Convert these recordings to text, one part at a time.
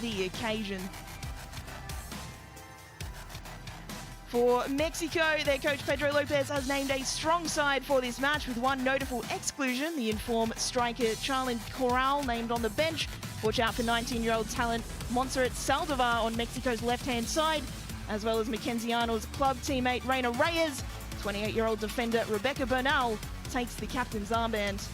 the occasion. For Mexico, their coach Pedro Lopez has named a strong side for this match with one notable exclusion, the informed striker Charlyn Corral named on the bench. Watch out for 19-year-old talent Montserrat Saldivar on Mexico's left-hand side, as well as Mackenzie Arnold's club teammate Reina Reyes. 28-year-old defender Rebecca Bernal takes the captain's armband.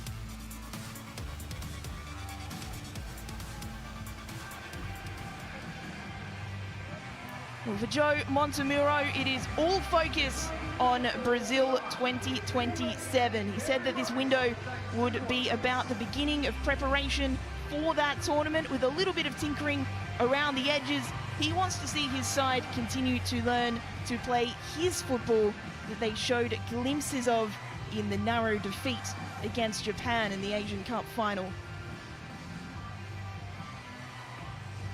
Well, for Joe Montemuro, it is all focus on Brazil 2027. He said that this window would be about the beginning of preparation for that tournament with a little bit of tinkering around the edges. He wants to see his side continue to learn to play his football that they showed glimpses of in the narrow defeat against Japan in the Asian Cup final.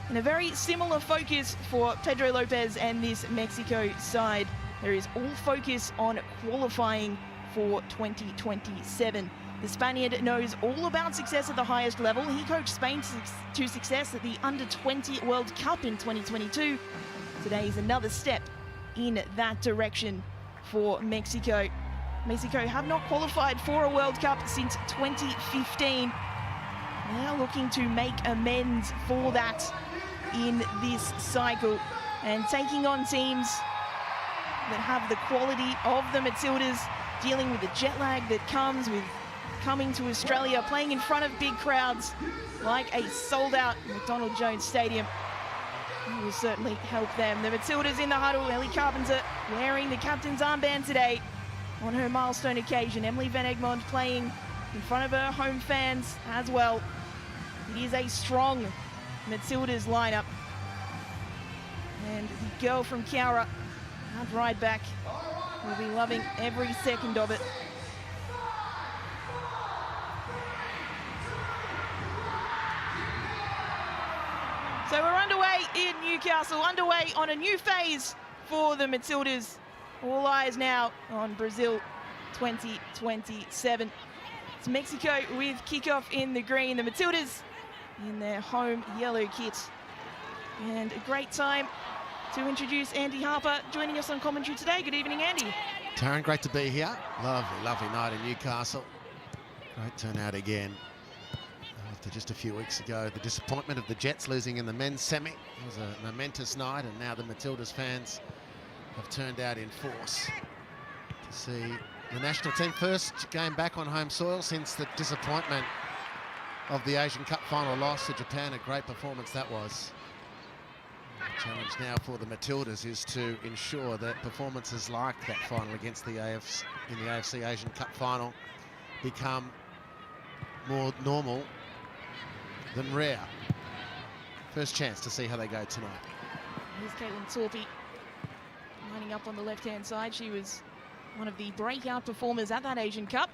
And a very similar focus for Pedro Lopez and this Mexico side. There is all focus on qualifying for 2027. The Spaniard knows all about success at the highest level. He coached Spain to success at the Under-20 World Cup in 2022. Today is another step in that direction for Mexico. Mexico have not qualified for a World Cup since 2015. Now looking to make amends for that in this cycle and taking on teams that have the quality of the Matildas, dealing with the jet lag that comes with coming to Australia, playing in front of big crowds like a sold-out McDonald Jones Stadium. It will certainly help them. The Matildas in the huddle. Ellie Carpenter wearing the captain's armband today on her milestone occasion. Emily Van Egmond playing in front of her home fans as well. It is a strong Matildas lineup. And the girl from Cowra, hard ride back, will be loving every second of it. So we're underway in Newcastle, underway on a new phase for the Matildas. All eyes now on Brazil 2027. It's Mexico with kickoff in the green. The Matildas in their home yellow kit. And a great time to introduce Andy Harper joining us on commentary today. Good evening, Andy. Taryn, great to be here. Lovely, lovely night in Newcastle. Great turnout again. After just a few weeks ago, the disappointment of the Jets losing in the men's semi. It was a momentous night, and now the Matildas fans have turned out in force to see the national team first game back on home soil since the disappointment of the Asian Cup final loss to Japan. A great performance that was. The challenge now for the Matildas is to ensure that performances like that final against the AFC in the AFC Asian Cup final become more normal than rare. First chance to see how they go tonight. Here's Caitlin Torpy lining up on the left-hand side. She was one of the breakout performers at that Asian Cup.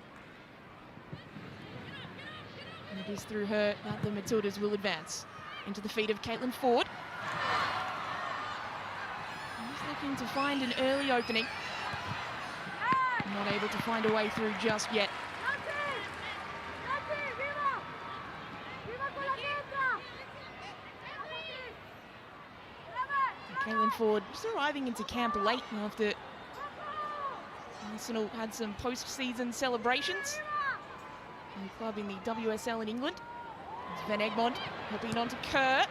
And it is through her that the Matildas will advance into the feet of Caitlin Ford. She's looking to find an early opening. Not able to find a way through just yet. Caitlin Ford just arriving into camp late after Arsenal had some post-season celebrations in the club in the WSL in England. It's Van Egmond hopping onto Kerr.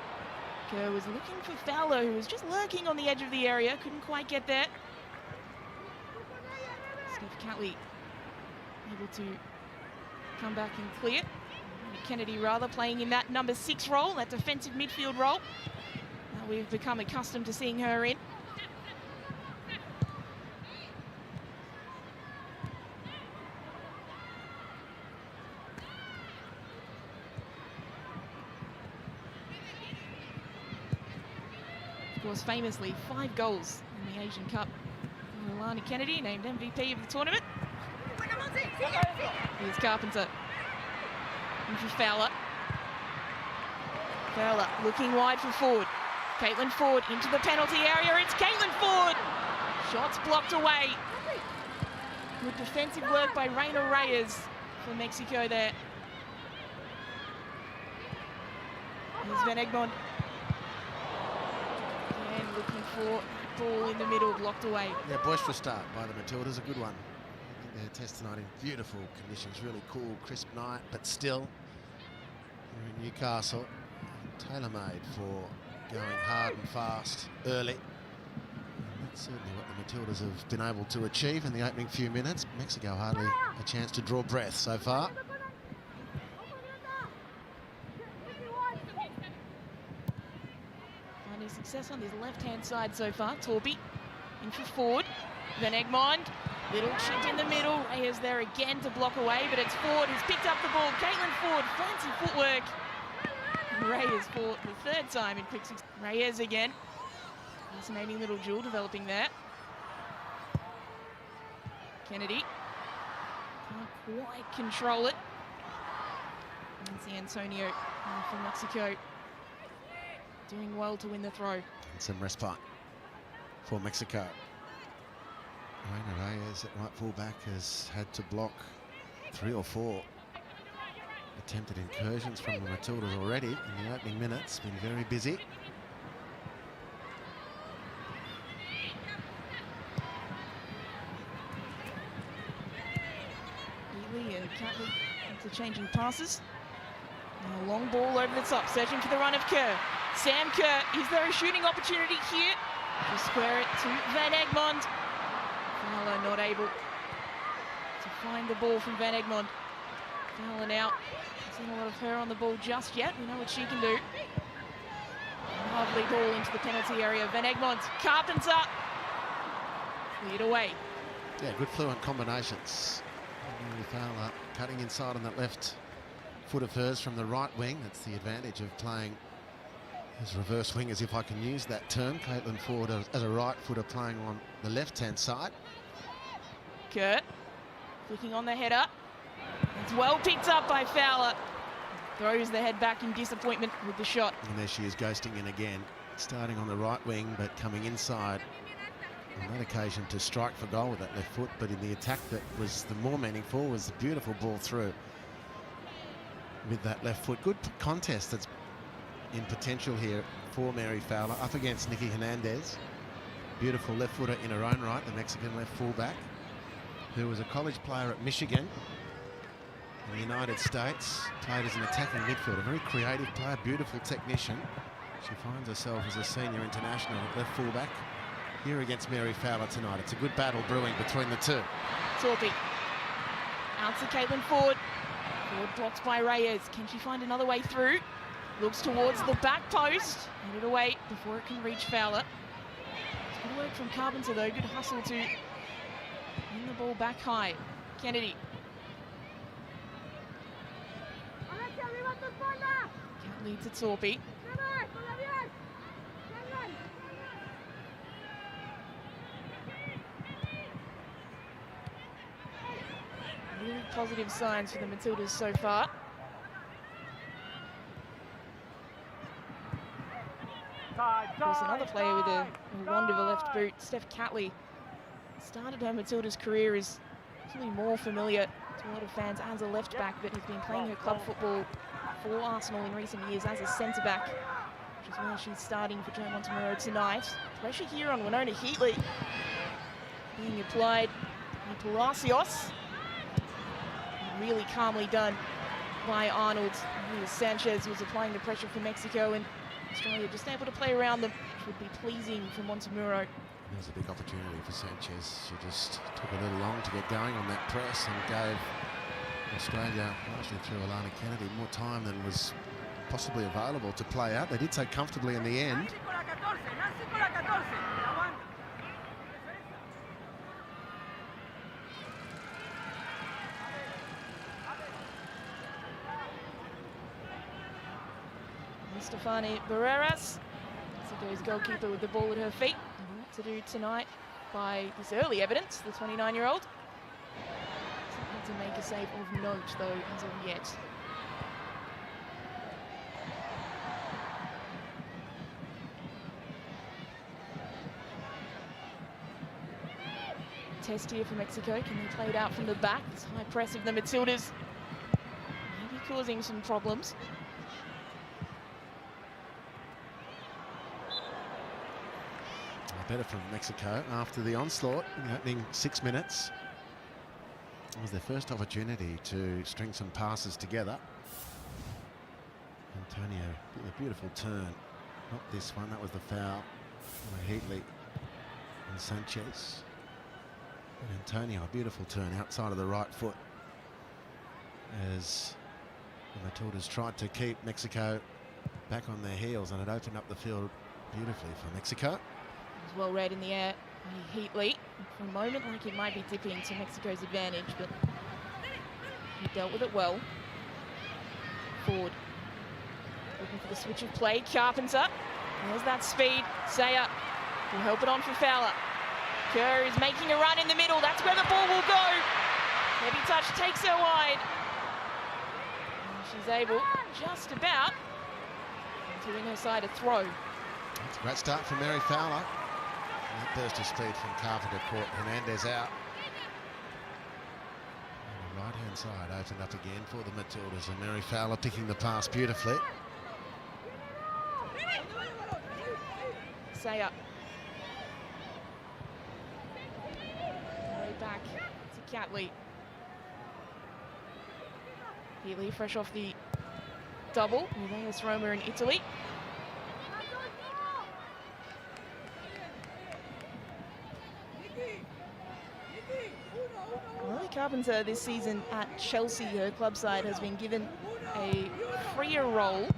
Kerr was looking for Fowler, who was just lurking on the edge of the area, couldn't quite get there. Steph Catley able to come back and clear. Kennedy rather playing in that number 6 role, that defensive midfield role. We've become accustomed to seeing her in. Of course, famously, 5 goals in the Asian Cup. Alana Kennedy named MVP of the tournament. Here's Carpenter. And for Fowler. Fowler looking wide for Ford. Caitlin Ford into the penalty area. It's Caitlin Ford. Shots blocked away. Good defensive work by Reina Reyes for Mexico there. Here's Van Egmond. Again, looking for ball in the middle, blocked away. Yeah, boisterous start by the Matildas, a good one. I think their test tonight in beautiful conditions, really cool, crisp night, but still, here in Newcastle, tailor-made for going hard and fast early. And that's certainly what the Matildas have been able to achieve in the opening few minutes. Mexico hardly a chance to draw breath so far. Finding success on his left-hand side so far. Torby in for Ford. Van Egmond, little chip in the middle. Reyes there again to block away, but it's Ford who's picked up the ball. Caitlin Ford, fancy footwork. And Reyes for the third time in quick success. Reyes again. Fascinating little duel developing there. Kennedy can't quite control it. Nancy Antonio for Mexico doing well to win the throw. And some respite for Mexico. Reina Reyes at right fullback has had to block 3 or 4 attempted incursions from the Matildas already in the opening minutes. Been very busy. Healy and Catley interchanging passes. And a long ball over the top, searching for the run of Kerr. Sam Kerr, is there a shooting opportunity here? To square it to Van Egmond. Fowler not able to find the ball from Van Egmond. Fowler now, seen a lot of her on the ball just yet. We know what she can do. Lovely ball into the penalty area. Van Egmond, Carpenter. Cleared away. Yeah, good fluent combinations. Fowler cutting inside on that left foot of hers from the right wing. That's the advantage of playing as reverse wingers, if I can use that term. Caitlin Ford as a right footer playing on the left-hand side. Kurt flicking on the header. It's well picked up by Fowler. Throws the head back in disappointment with the shot. And there she is ghosting in again. Starting on the right wing, but coming inside on that occasion to strike for goal with that left foot. But in the attack that was the more meaningful was the beautiful ball through with that left foot. Good contest that's in potential here for Mary Fowler up against Nikki Hernandez. Beautiful left footer in her own right, the Mexican left fullback, who was a college player at Michigan in the United States, played as an attacking midfielder, very creative player, beautiful technician. She finds herself as a senior international at left fullback here against Mary Fowler tonight. It's a good battle brewing between the two. Torpy out to Caitlin Ford. Ford blocked by Reyes. Can she find another way through? Looks towards the back post. Headed away before it can reach Fowler. It's good work from Carpenter though. Good hustle to win the ball back high. Kennedy. Can't lead to Torpy. Really positive signs for the Matildas so far. Of course, another player with a wand of a left boot, Steph Catley, started her Matildas career as actually more familiar to a lot of fans as a left back, but has been playing her club football for Arsenal in recent years as a centre back, which is where she's starting for Joe Montemuro tonight. Pressure here on Winona Heatley being applied by Palacios. Really calmly done by Arnold. Sanchez was applying the pressure for Mexico, and Australia just able to play around them, which would be pleasing for Montemuro. There's a big opportunity for Sanchez. She just took a little long to get going on that press and gave Australia, largely through Alana Kennedy, more time than was possibly available to play out. They did so comfortably in the end. Stefani Barreras, Mexico's goalkeeper, with the ball at her feet. What to do tonight by this early evidence, the 29-year-old. Doesn't need to make a save of note, though, as of yet. Test here for Mexico. Can they play it out from the back? This high press of the Matildas maybe causing some problems. better from Mexico after the onslaught in the opening 6 minutes. It was their first opportunity to string some passes together. Antonio, a beautiful turn. Not this one, that was the foul. Heatley and Sanchez. And Antonio, a beautiful turn outside of the right foot as the Matildas tried to keep Mexico back on their heels, and it opened up the field beautifully for Mexico. It was well read in the air by Heatley. For a moment, like it might be dipping to Mexico's advantage, but he dealt with it well. Ford looking for the switch of play. Carpenter. There's that speed. Sayer will help it on for Fowler. Kerr is making a run in the middle. That's where the ball will go. Heavy touch takes her wide. And she's able, just about, to win her side a throw. That's a great start from Mary Fowler. And that burst of speed from Carpenter caught Hernandez out. And the right-hand side opened up again for the Matildas, and Mary Fowler picking the pass beautifully. Sayer. Way back to Catley. Heatley fresh off the double with AS Roma in Italy. Lily Carpenter this season at Chelsea, her club side, has been given a freer role.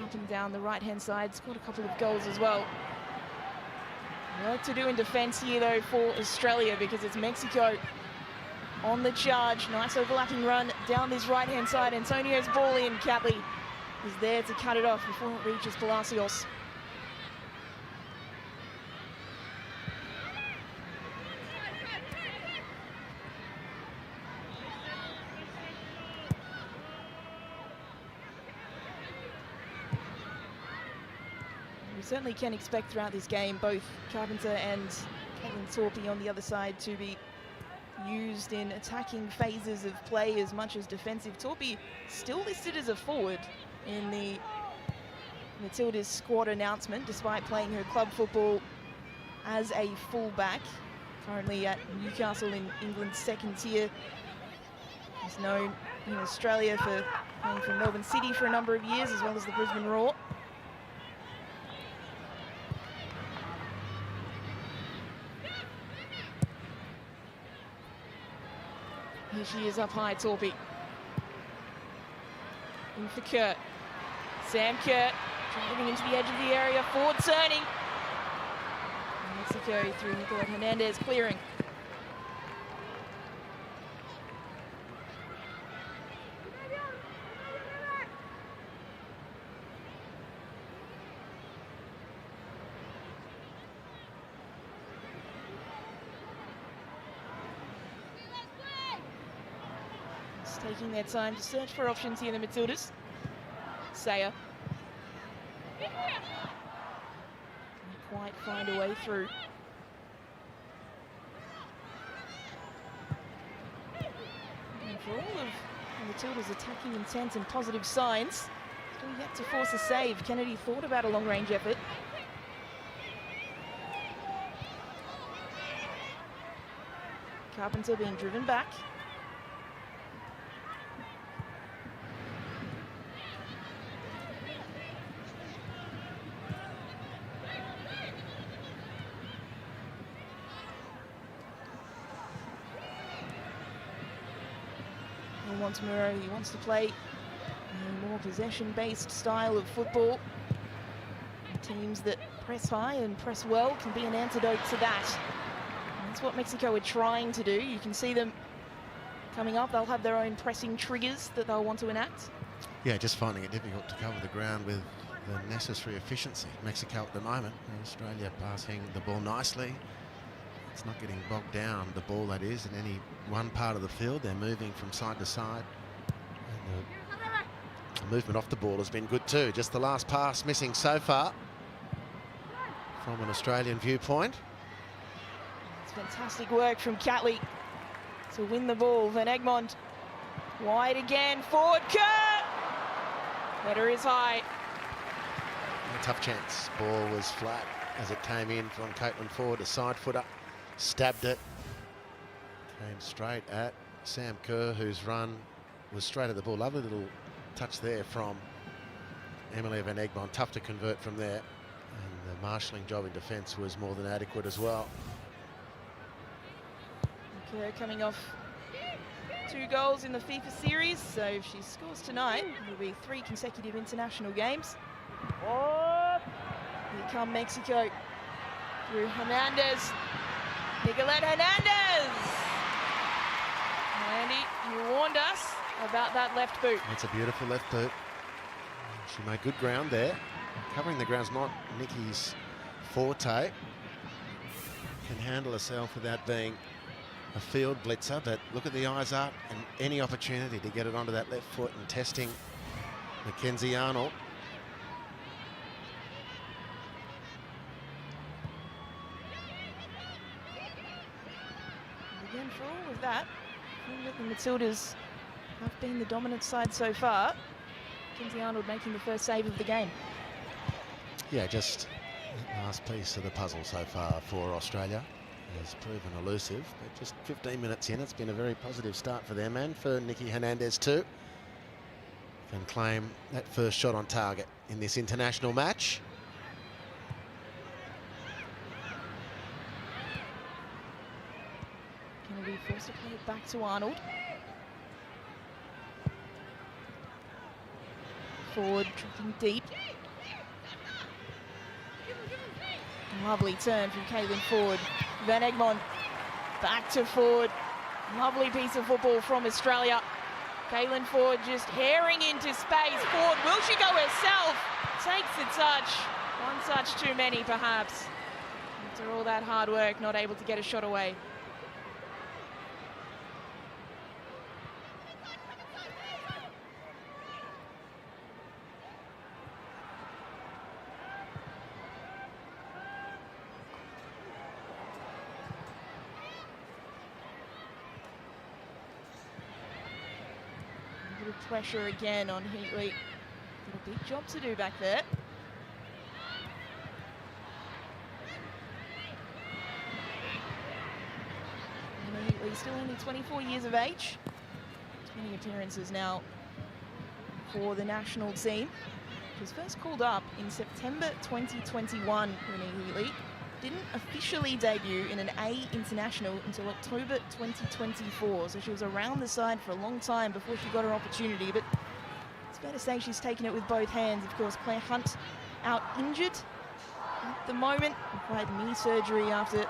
Up and down the right-hand side, scored a couple of goals as well. Work to do in defence here, though, for Australia, because it's Mexico on the charge. Nice overlapping run down this right-hand side. Antonio's ball in. Catley is there to cut it off before it reaches Palacios. We certainly can expect throughout this game both Carpenter and Caitlin Torpey on the other side to be used in attacking phases of play as much as defensive. Torpey still listed as a forward in the Matildas squad announcement, despite playing her club football as a fullback. Currently at Newcastle in England's second tier. She's known in Australia for playing for Melbourne City for a number of years, as well as the Brisbane Roar. Here she is up high, Torpey. In for Kurt. Sam Kurt driving into the edge of the area. Ford turning. Mexico through Nicola Hernandez clearing. Taking their time to search for options here, the Matildas. Sayer. Can't quite find a way through. And for all of the Matildas' attacking intent and positive signs, still yet to force a save. Kennedy thought about a long-range effort. Carpenter being driven back. Montemurro, he wants to play a more possession-based style of football. Teams that press high and press well can be an antidote to that. And that's what Mexico are trying to do. You can see them coming up. They'll have their own pressing triggers that they'll want to enact. Yeah, just finding it difficult to cover the ground with the necessary efficiency. Mexico at the moment, Australia passing the ball nicely. It's not getting bogged down, the ball that is, in any one part of the field. They're moving from side to side. And the movement off the ball has been good too. Just the last pass missing so far from an Australian viewpoint. It's fantastic work from Catley to win the ball. Van Egmond wide again, forward, Kerr! Header is high. A tough chance, ball was flat. as it came in from Caitlin Ford, a side footer, stabbed it, came straight at Sam Kerr, whose run was straight at the ball. Lovely little touch there from Emily Van Egmond. Tough to convert from there, and the marshalling job in defence was more than adequate as well. Kerr coming off 2 goals in the FIFA series, so if she scores tonight, it'll be 3 consecutive international games. Here come Mexico through Hernandez. Nicolette Hernandez! Andy, you warned us about that left boot. It's a beautiful left boot. She made good ground there. Covering the ground's not Nikki's forte. Can handle herself without being a field blitzer, but look at the eyes up and any opportunity to get it onto that left foot and testing Mackenzie Arnold. And again, for all of that, I think that the Matildas have been the dominant side so far. Mackenzie Arnold making the first save of the game. Yeah, just the last piece of the puzzle so far for Australia. Has proven elusive, but just 15 minutes in, it's been a very positive start for them, and for Nikki Hernandez too. Can claim that first shot on target in this international match. Kennedy forced to play it back to Arnold. Ford dropping deep. Lovely turn from Caitlin Ford. Van Egmond back to Ford. Lovely piece of football from Australia. Caitlin Ford just herring into space. Ford, will she go herself? Takes the touch. One touch too many, perhaps. After all that hard work, not able to get a shot away. Pressure again on Heatley. Got a big job to do back there. Emma Heatley still only 24 years of age. 20 appearances now for the national team. She was first called up in September 2021 when Heatley didn't officially debut in an A international until October 2024. So she was around the side for a long time before she got her opportunity. But it's fair to say she's taken it with both hands. Of course, Claire Hunt out injured at the moment. Required knee surgery after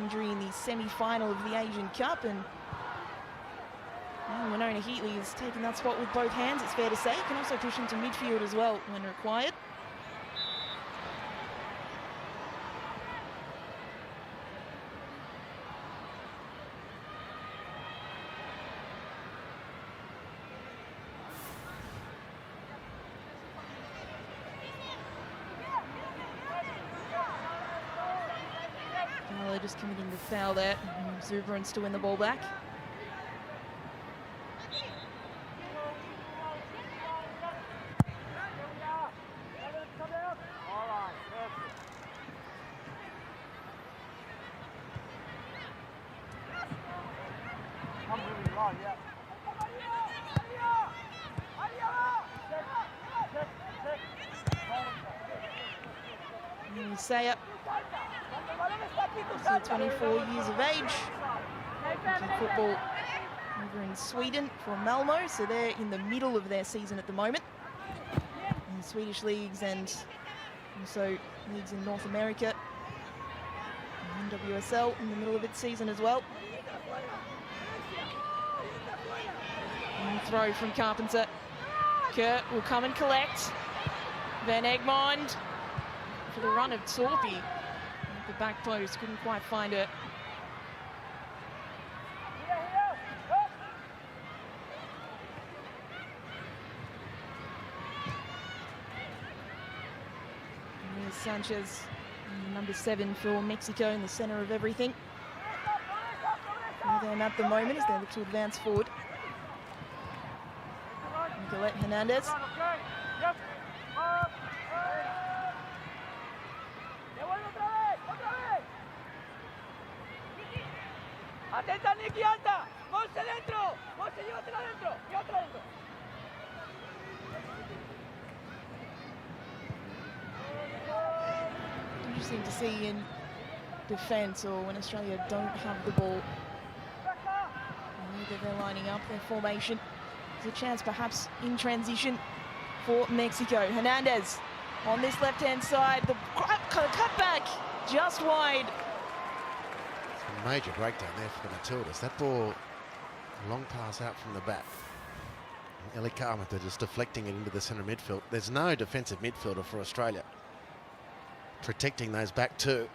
injury in the semi-final of the Asian Cup. And Winona Heatley has taken that spot with both hands, it's fair to say. Can also push into midfield as well when required. Just committing the foul there. Zubrans to win the ball back. Say up. Also 24 years of age. Playing football over in Sweden for Malmo, so they're in the middle of their season at the moment. In the Swedish leagues and also leagues in North America. And WSL in the middle of its season as well. And throw from Carpenter. Kerr will come and collect. Van Egmond for the run of Torpy. The back post, couldn't quite find it. And here's Sanchez, number 7 for Mexico in the center of everything. For them at the moment as they look to advance forward. Nicolette Hernandez. Atenta, Nicky, alta. Monse dentro. Monse, llévatela dentro. Llévatela dentro. Interesting to see in defence, or when Australia don't have the ball, the way that they're lining up their formation. There's a chance perhaps in transition for Mexico. Hernandez on this left-hand side, the cutback just wide. It's a major breakdown there for the Matildas. That ball, a long pass out from the back. Ellie Carpenter just deflecting it into the centre midfield. There's no defensive midfielder for Australia protecting those back two.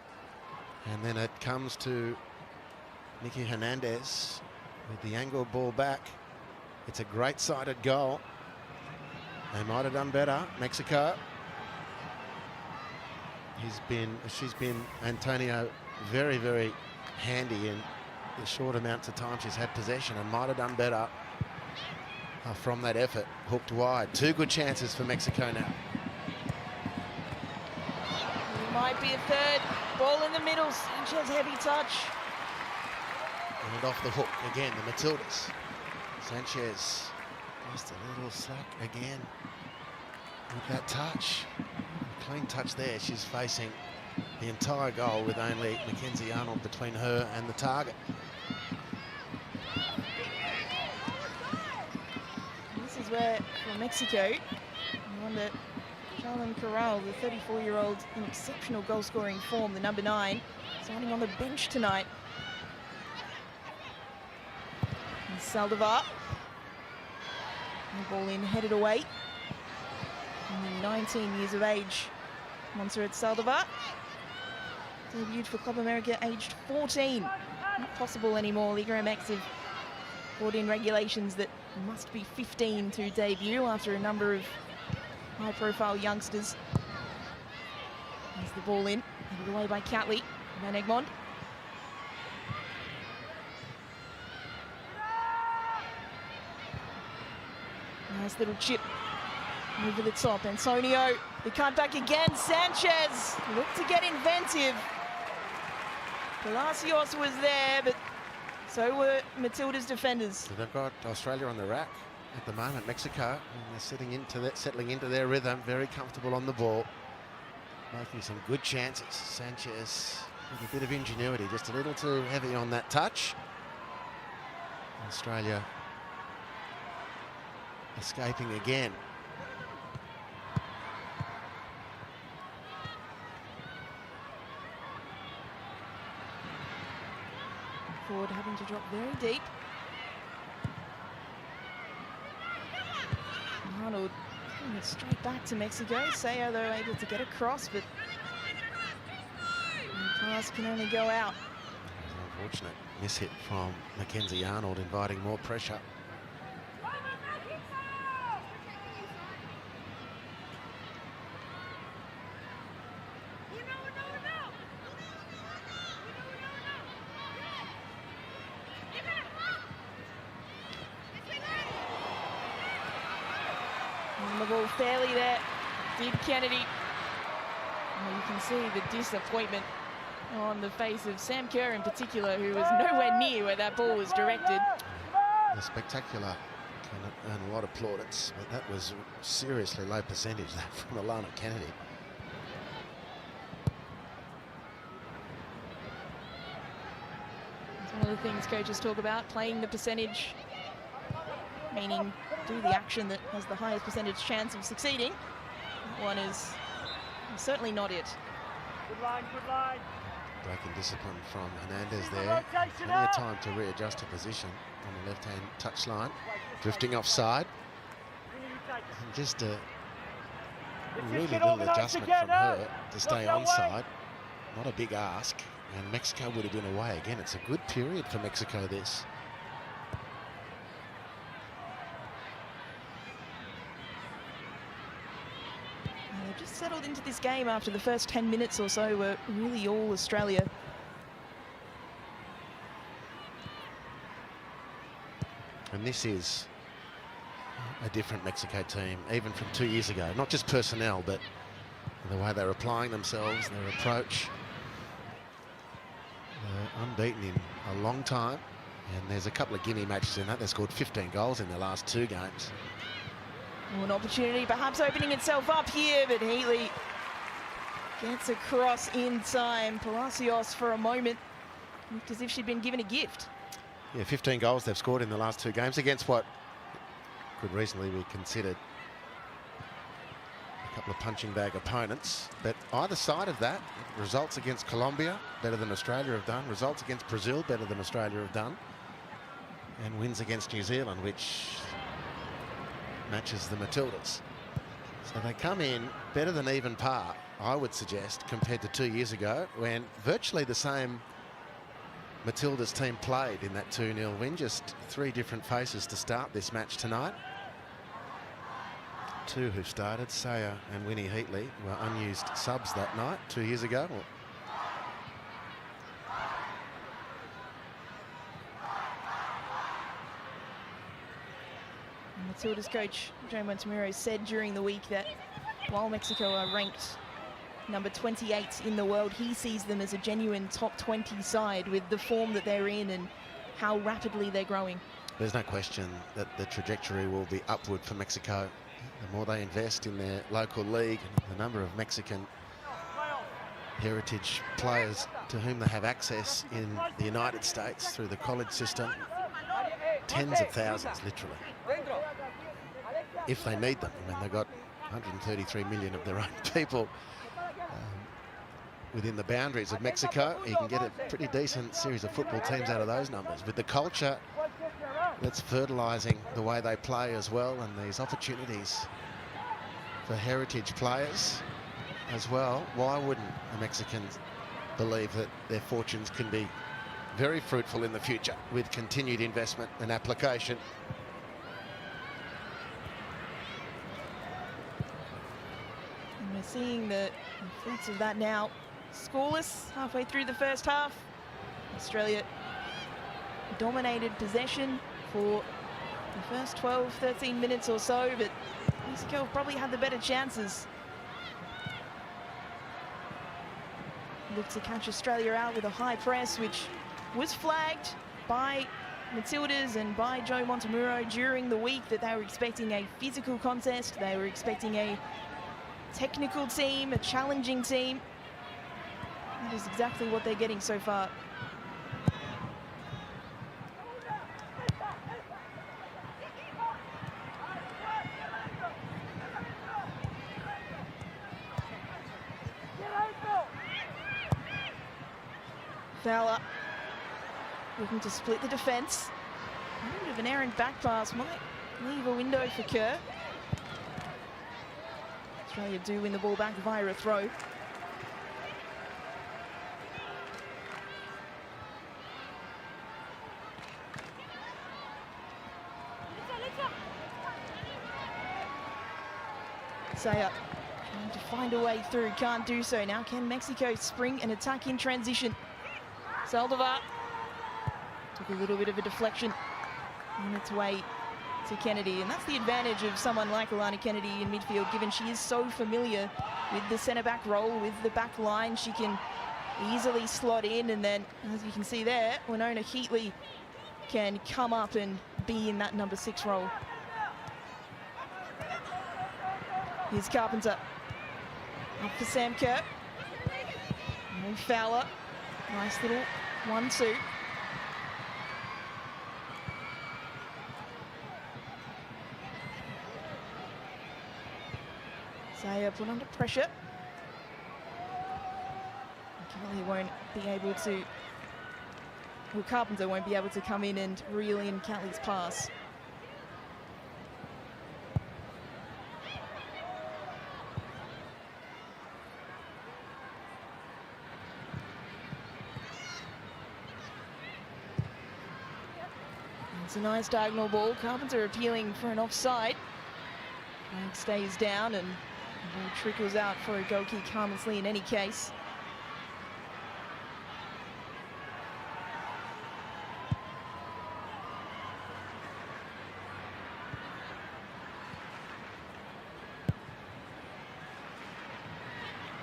And then it comes to Nicky Hernandez with the angled ball back. It's a great sided goal. They might have done better. Mexico. She's been, Antonio, very, very handy in the short amounts of time she's had possession, and might have done better from that effort. Hooked wide. Two good chances for Mexico now. It might be a third. Ball in the middle. Sanchez, heavy touch. And off the hook again, the Matildas. Sanchez, just a little slack again with that touch. A clean touch there. She's facing the entire goal with only Mackenzie Arnold between her and the target. This is where, for Mexico, I wonder, Charlene Corral, the 34-year-old in exceptional goal-scoring form, the number 9, starting on the bench tonight. And Saldivar. The ball in, headed away. Only 19 years of age, Montserrat Saldivar. Debuted for Club America aged 14. Not possible anymore. Liga MX have brought in regulations that must be 15 to debut after a number of high-profile youngsters. There's the ball in, headed away by Catley. Van Egmond. Nice little chip over the top. Antonio, the cutback again. Sanchez looked to get inventive. Palacios was there, but so were Matilda's defenders. So they've got Australia on the rack at the moment. Mexico, and they're settling into their rhythm, very comfortable on the ball, making some good chances. Sanchez with a bit of ingenuity, just a little too heavy on that touch. Australia escaping again. Forward having to drop very deep. Arnold putting it straight back to Mexico. Sayo, though, able to get across, but the pass can only go out. Unfortunate mishit from Mackenzie Arnold, inviting more pressure. And the ball fairly there, did Kennedy. And you can see the disappointment on the face of Sam Kerr in particular, who was nowhere near where that ball was directed. A spectacular, can earn a lot of plaudits, but that was seriously low percentage from Alana Kennedy. It's one of the things coaches talk about, playing the percentage, meaning do the action that has the highest percentage chance of succeeding. That one is certainly not it. Good line, good line. Breaking discipline from Hernandez there. Plenty of time to readjust to position on the left-hand touchline. Drifting offside. And just a really little adjustment from her to stay onside. Not a big ask. And Mexico would have been away again. It's a good period for Mexico, this. They've just settled into this game after the first 10 minutes or so were really all Australia. And this is a different Mexico team, even from 2 years ago. Not just personnel, but the way they're applying themselves, their approach. They're unbeaten in a long time. And there's a couple of Guinea matches in that. They scored 15 goals in their last 2 games. An opportunity perhaps opening itself up here, but Heatley gets across in time. Palacios for a moment looked as if she'd been given a gift. Yeah, 15 goals they've scored in the last 2 games against what could reasonably be considered a couple of punching bag opponents. But either side of that, results against Colombia, better than Australia have done. Results against Brazil, better than Australia have done. And wins against New Zealand, which matches the Matildas. So they come in better than even par, I would suggest, compared to 2 years ago, when virtually the same Matildas team played in that 2-0 win. Just 3 different faces to start this match tonight. 2 who started, Saya and Winnie Heatley, were unused subs that night 2 years ago. Matilda's coach Joe Montemuro said during the week that while Mexico are ranked number 28 in the world, he sees them as a genuine top 20 side with the form that they're in and how rapidly they're growing. There's no question that the trajectory will be upward for Mexico. The more they invest in their local league, and the number of Mexican heritage players to whom they have access in the United States through the college system, tens of thousands, literally, if they need them. I mean, they've got 133 million of their own people within the boundaries of Mexico. You can get a pretty decent series of football teams out of those numbers. With the culture that's fertilising the way they play as well, and these opportunities for heritage players as well, why wouldn't the Mexicans believe that their fortunes can be very fruitful in the future with continued investment and application? And we're seeing the fruits of that now. Scoreless halfway through the first half. Australia dominated possession for the first 12-13 minutes or so, but Mexico probably had the better chances. Looked to catch Australia out with a high press, which was flagged by Matildas and by Joe Montemuro during the week, that they were expecting a physical contest. They were expecting a technical team, a challenging team. That is exactly what they're getting so far. Fowler looking to split the defence. A bit of an errant back pass might leave a window for Kerr. Australia do win the ball back via a throw. Saya trying to find a way through, can't do so. Now can Mexico spring and attack in transition? Saldivar took a little bit of a deflection on its way to Kennedy, and that's the advantage of someone like Alana Kennedy in midfield, given she is so familiar with the centre-back role, with the back line. She can easily slot in, and then, as you can see there, Winona Heatley can come up and be in that number 6 role. Here's Carpenter. Up for Sam Kerr. And Fowler. Nice little 1-2. Saya put under pressure. Kelly won't be able to, well, Carpenter won't be able to come in and reel in Catley's pass. It's a nice diagonal ball. Carpenter appealing for an offside. Flag stays down and the ball trickles out for a goal kick harmlessly in any case.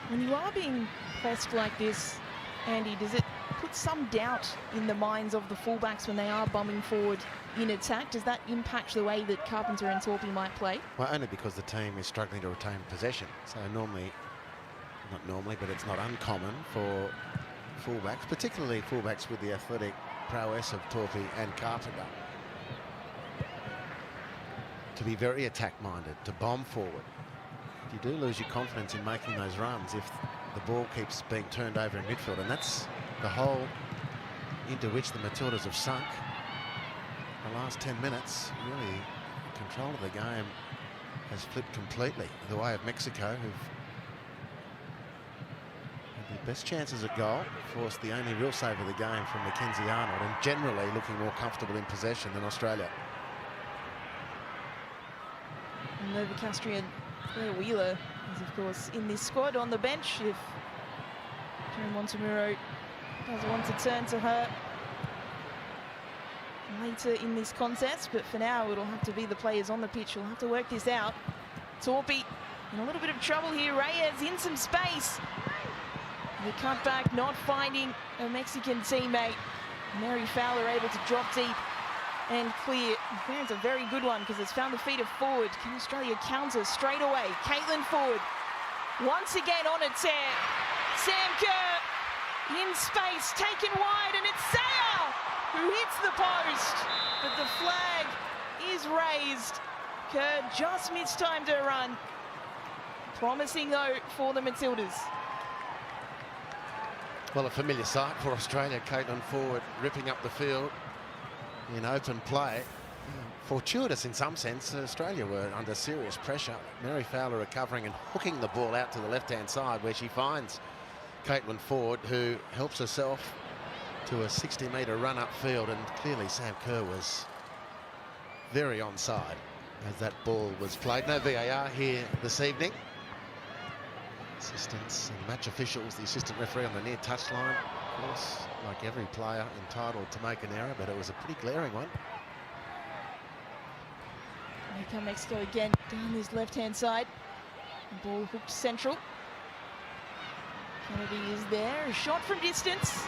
When you are being pressed like this Andy, does it put some doubt in the minds of the fullbacks when they are bombing forward in attack? Does that impact the way that Carpenter and Torpy might play? Well, only because the team is struggling to retain possession. So normally, not normally, but it's not uncommon for fullbacks, particularly fullbacks with the athletic prowess of Torpy and Carpenter, to be very attack-minded, to bomb forward. You do lose your confidence in making those runs if the ball keeps being turned over in midfield, and that's the hole into which the Matildas have sunk. The last 10 minutes, really, control of the game has flipped completely the way of Mexico, who've had the best chances at goal, forced the only real save of the game from Mackenzie Arnold, and generally looking more comfortable in possession than Australia. Novocastrian Claire Wheeler is, of course, in this squad on the bench if Jerry Montemuro does want to turn to her later in this contest. But for now, it'll have to be the players on the pitch who'll have to work this out. Torpy in a little bit of trouble here. Reyes in some space. The cutback not finding a Mexican teammate. Mary Fowler able to drop deep and clear. There's a very good one because it's found the feet of forward. Can Australia counter straight away? Caitlin Ford once again on a tear. Sam Kerr in space, taken wide, and it's Sayer who hits the post. But the flag is raised. Kerr just mistimed her run. Promising though for the Matildas. Well, a familiar sight for Australia. Caitlin Ford ripping up the field in open play. Fortuitous in some sense. Australia were under serious pressure. Mary Fowler recovering and hooking the ball out to the left-hand side where she finds Caitlin Ford, who helps herself to a 60-metre run upfield, and clearly Sam Kerr was very onside as that ball was played. No VAR here this evening. Assistants and match officials, the assistant referee on the near touchline, of course, like every player entitled to make an error, but it was a pretty glaring one. Here come Mexico again down this left-hand side. The ball hooked central. Kennedy is there, a shot from distance.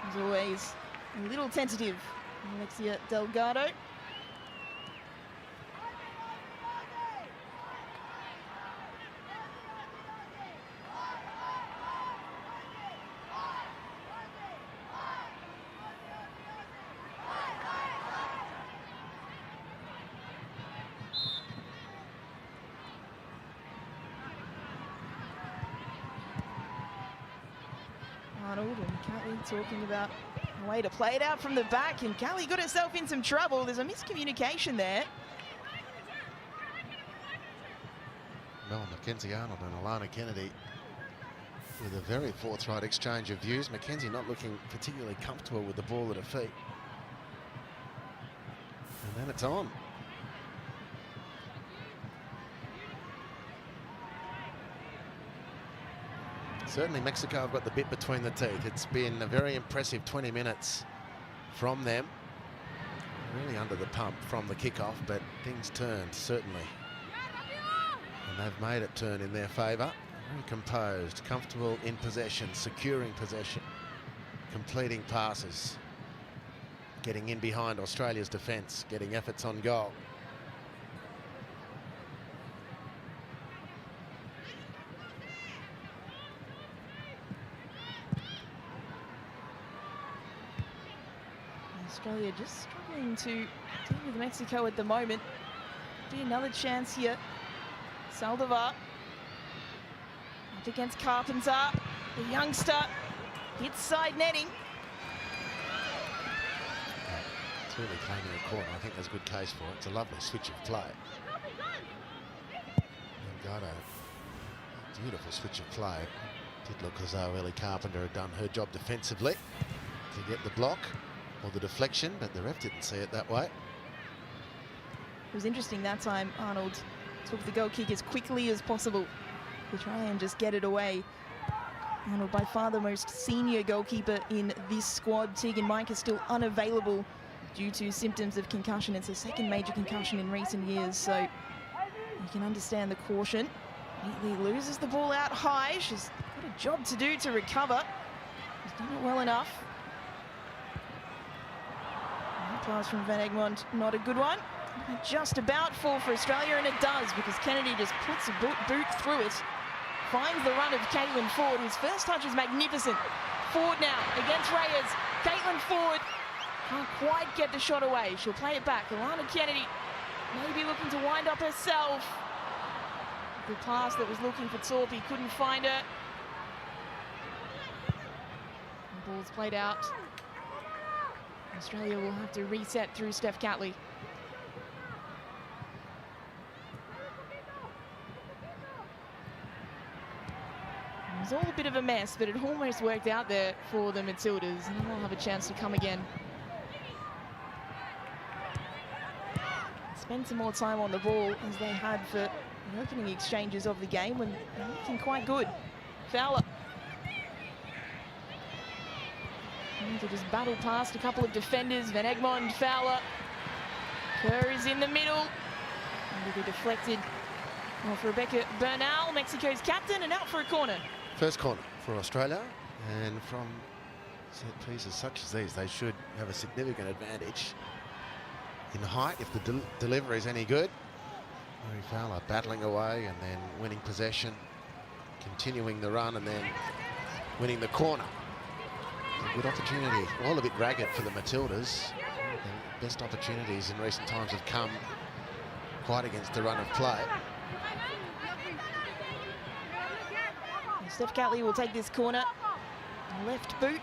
As always, a little tentative. Alexia Delgado. Arnold and Callie talking about a way to play it out from the back, and Callie got herself in some trouble. There's a miscommunication there. Well, Mackenzie Arnold and Alana Kennedy with a very forthright exchange of views. Mackenzie not looking particularly comfortable with the ball at her feet. And then it's on. Certainly Mexico have got the bit between the teeth. It's been a very impressive 20 minutes from them. Really under the pump from the kickoff, but things turned, certainly. And they've made it turn in their favour. Very composed, comfortable in possession, securing possession, completing passes, getting in behind Australia's defence, getting efforts on goal. Australia just struggling to deal with Mexico at the moment. Be another chance here. Saldivar up against Carpenter. The youngster hits side netting. Clearly claiming a corner. I think there's a good case for it. It's a lovely switch of play. Got a beautiful switch of play. Did look as though Ellie Carpenter had done her job defensively to get the block or the deflection, but the ref didn't see it that way. It was interesting that time. Arnold took the goal kick as quickly as possible to try and just get it away. Arnold, by far the most senior goalkeeper in this squad. Tegan Mike is still unavailable due to symptoms of concussion. It's a second major concussion in recent years, so you can understand the caution. Neatly loses the ball out high. She's got a job to do to recover. He's done it well enough. Pass from Van Egmond, not a good one. Just about full for Australia, and it does, because Kennedy just puts a boot through it. Finds the run of Caitlin Ford. His first touch is magnificent. Ford now against Reyes. Caitlin Ford can't quite get the shot away. She'll play it back. Alana Kennedy maybe looking to wind up herself. The pass that was looking for Torpy, couldn't find her. The ball's played out. Australia will have to reset through Steph Catley. It was all a bit of a mess, but it almost worked out there for the Matildas, and they'll have a chance to come again. Spend some more time on the ball as they had for the opening exchanges of the game, when they're looking quite good. Fowler. To just battle past a couple of defenders. Van Egmond, Fowler. Kerr is in the middle. And will be deflected off Rebecca Bernal, Mexico's captain, and out for a corner. First corner for Australia, and from set pieces such as these, they should have a significant advantage in height if the delivery is any good. Mary Fowler battling away and then winning possession, continuing the run, and then winning the corner. A good opportunity, all a bit ragged for the Matildas. The best opportunities in recent times have come quite against the run of play. Steph Catley will take this corner. Left boot,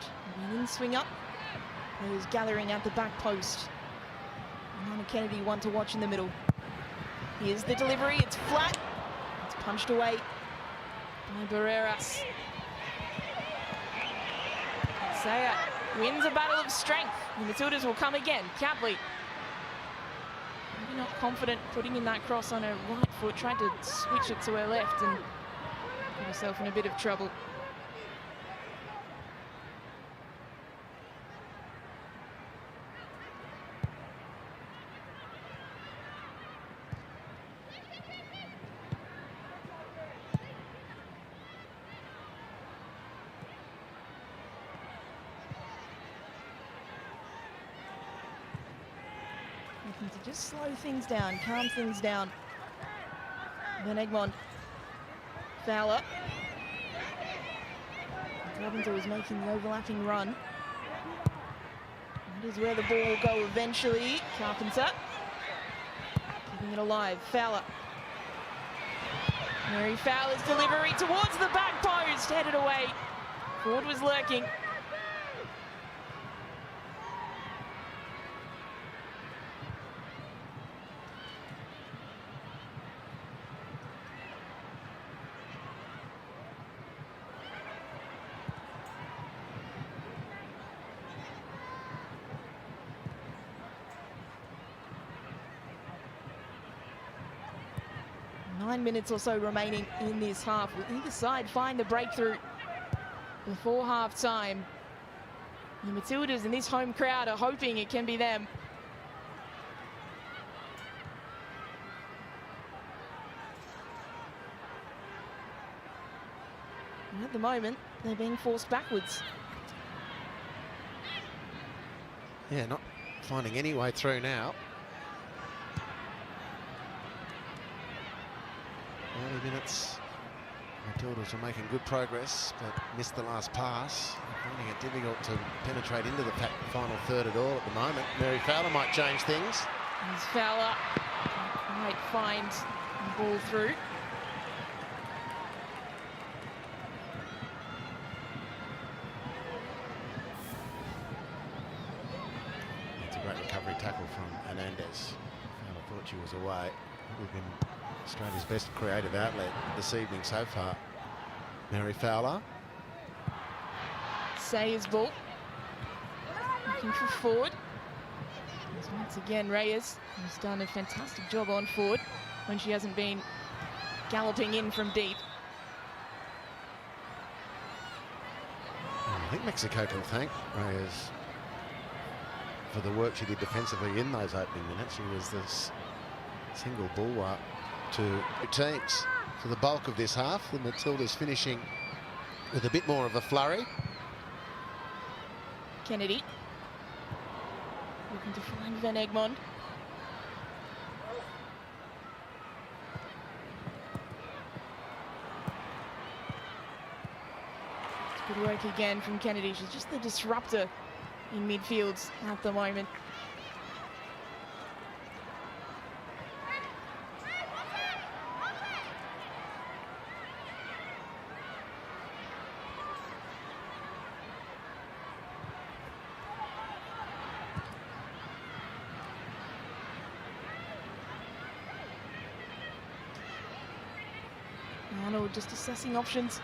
and in swing up. Players gathering at the back post. Alana Kennedy, one to watch in the middle. Here's the delivery, it's flat. It's punched away by Barreras. Saya wins a battle of strength. The Matildas will come again. Catley, maybe not confident putting in that cross on her right foot, tried to switch it to her left and got herself in a bit of trouble. Looking to just slow things down, calm things down. Van Egmond. Fowler. Carpenter was making the overlapping run. That is where the ball will go eventually. Carpenter. Keeping it alive. Fowler. Mary Fowler's delivery towards the back post. Headed away. Ford was lurking. Minutes or so remaining in this half. Will either side find the breakthrough before half-time? The Matildas and this home crowd are hoping it can be them. And at the moment, they're being forced backwards. Yeah, not finding any way through now. Early minutes, Matildas are making good progress, but missed the last pass. Finding it difficult to penetrate into the final third at all at the moment. Mary Fowler might change things. As Fowler might find the ball through. That's a great recovery tackle from Hernandez. Fowler thought she was away. We've been Australia's best creative outlet this evening so far. Mary Fowler. Sayers ball. Looking for Ford. As once again, Reyes has done a fantastic job on Ford when she hasn't been galloping in from deep. I think Mexico can thank Reyes for the work she did defensively in those opening minutes. She was this single bulwark to teams for the bulk of this half. The Matildas finishing with a bit more of a flurry. Kennedy. Looking to find Van Egmond. Good work again from Kennedy. She's just the disruptor in midfields at the moment. Arnold just assessing options.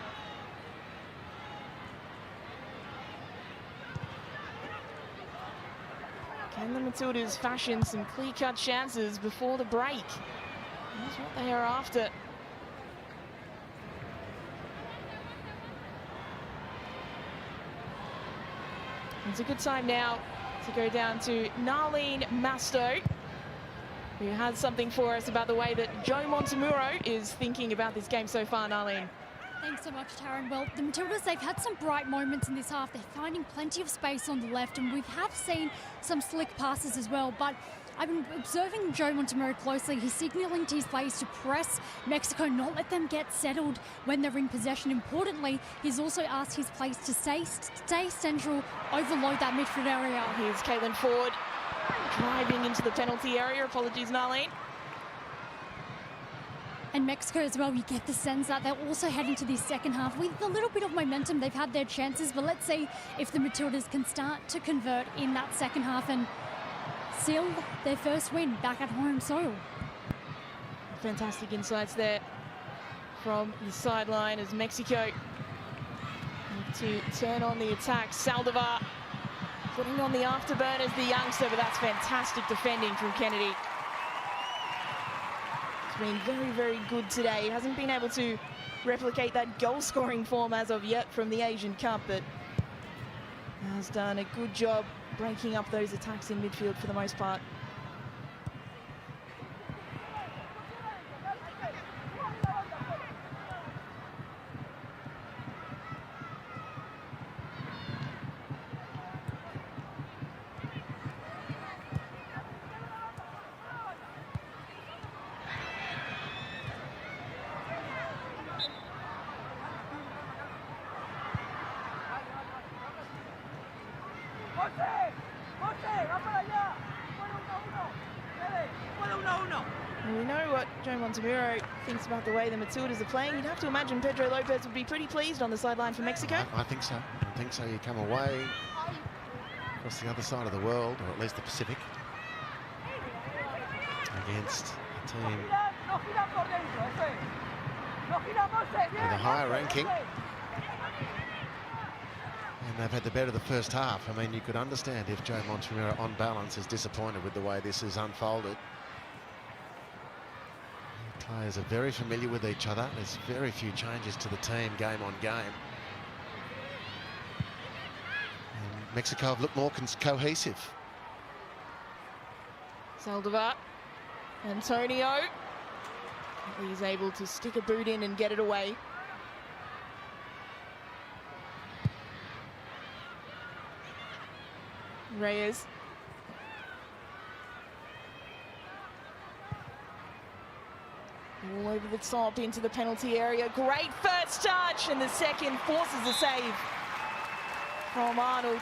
Can the Matildas fashion some clear-cut chances before the break? That's what they are after. It's a good time now to go down to Narlene Masto, who has something for us about the way that Joe Montemuro is thinking about this game so far. Narlene. Thanks so much, Taryn. Well, the Matildas, they've had some bright moments in this half. They're finding plenty of space on the left, and we have seen some slick passes as well. But I've been observing Joe Montemuro closely. He's signalling to his players to press Mexico, not let them get settled when they're in possession. Importantly, he's also asked his players to stay central, overload that midfield area. Here's Caitlin Ford driving into the penalty area. Apologies, Narlene. And Mexico as well, you get the sense that they're also heading to this second half with a little bit of momentum. They've had their chances, but let's see if the Matildas can start to convert in that second half and seal their first win back at home soil. Fantastic insights there from the sideline as Mexico to turn on the attack. Saldivar putting on the afterburners, the youngster, but that's fantastic defending from Kennedy. He's been very, very good today. He hasn't been able to replicate that goal-scoring form as of yet from the Asian Cup, but has done a good job breaking up those attacks in midfield for the most part. We know what Joe Montemuro thinks about the way the Matildas are playing. You'd have to imagine Pedro Lopez would be pretty pleased on the sideline for Mexico. I think so. I think so. You come away across the other side of the world, or at least the Pacific, against a team with a higher ranking. And they've had the better of the first half. I mean, you could understand if Joe Montemuro, on balance, is disappointed with the way this has unfolded. The players are very familiar with each other. There's very few changes to the team, game on game. And Mexico have looked more cohesive. Saldivar, Antonio. He's able to stick a boot in and get it away. Reyes. All over the top into the penalty area. Great first touch, and the second forces a save from Arnold.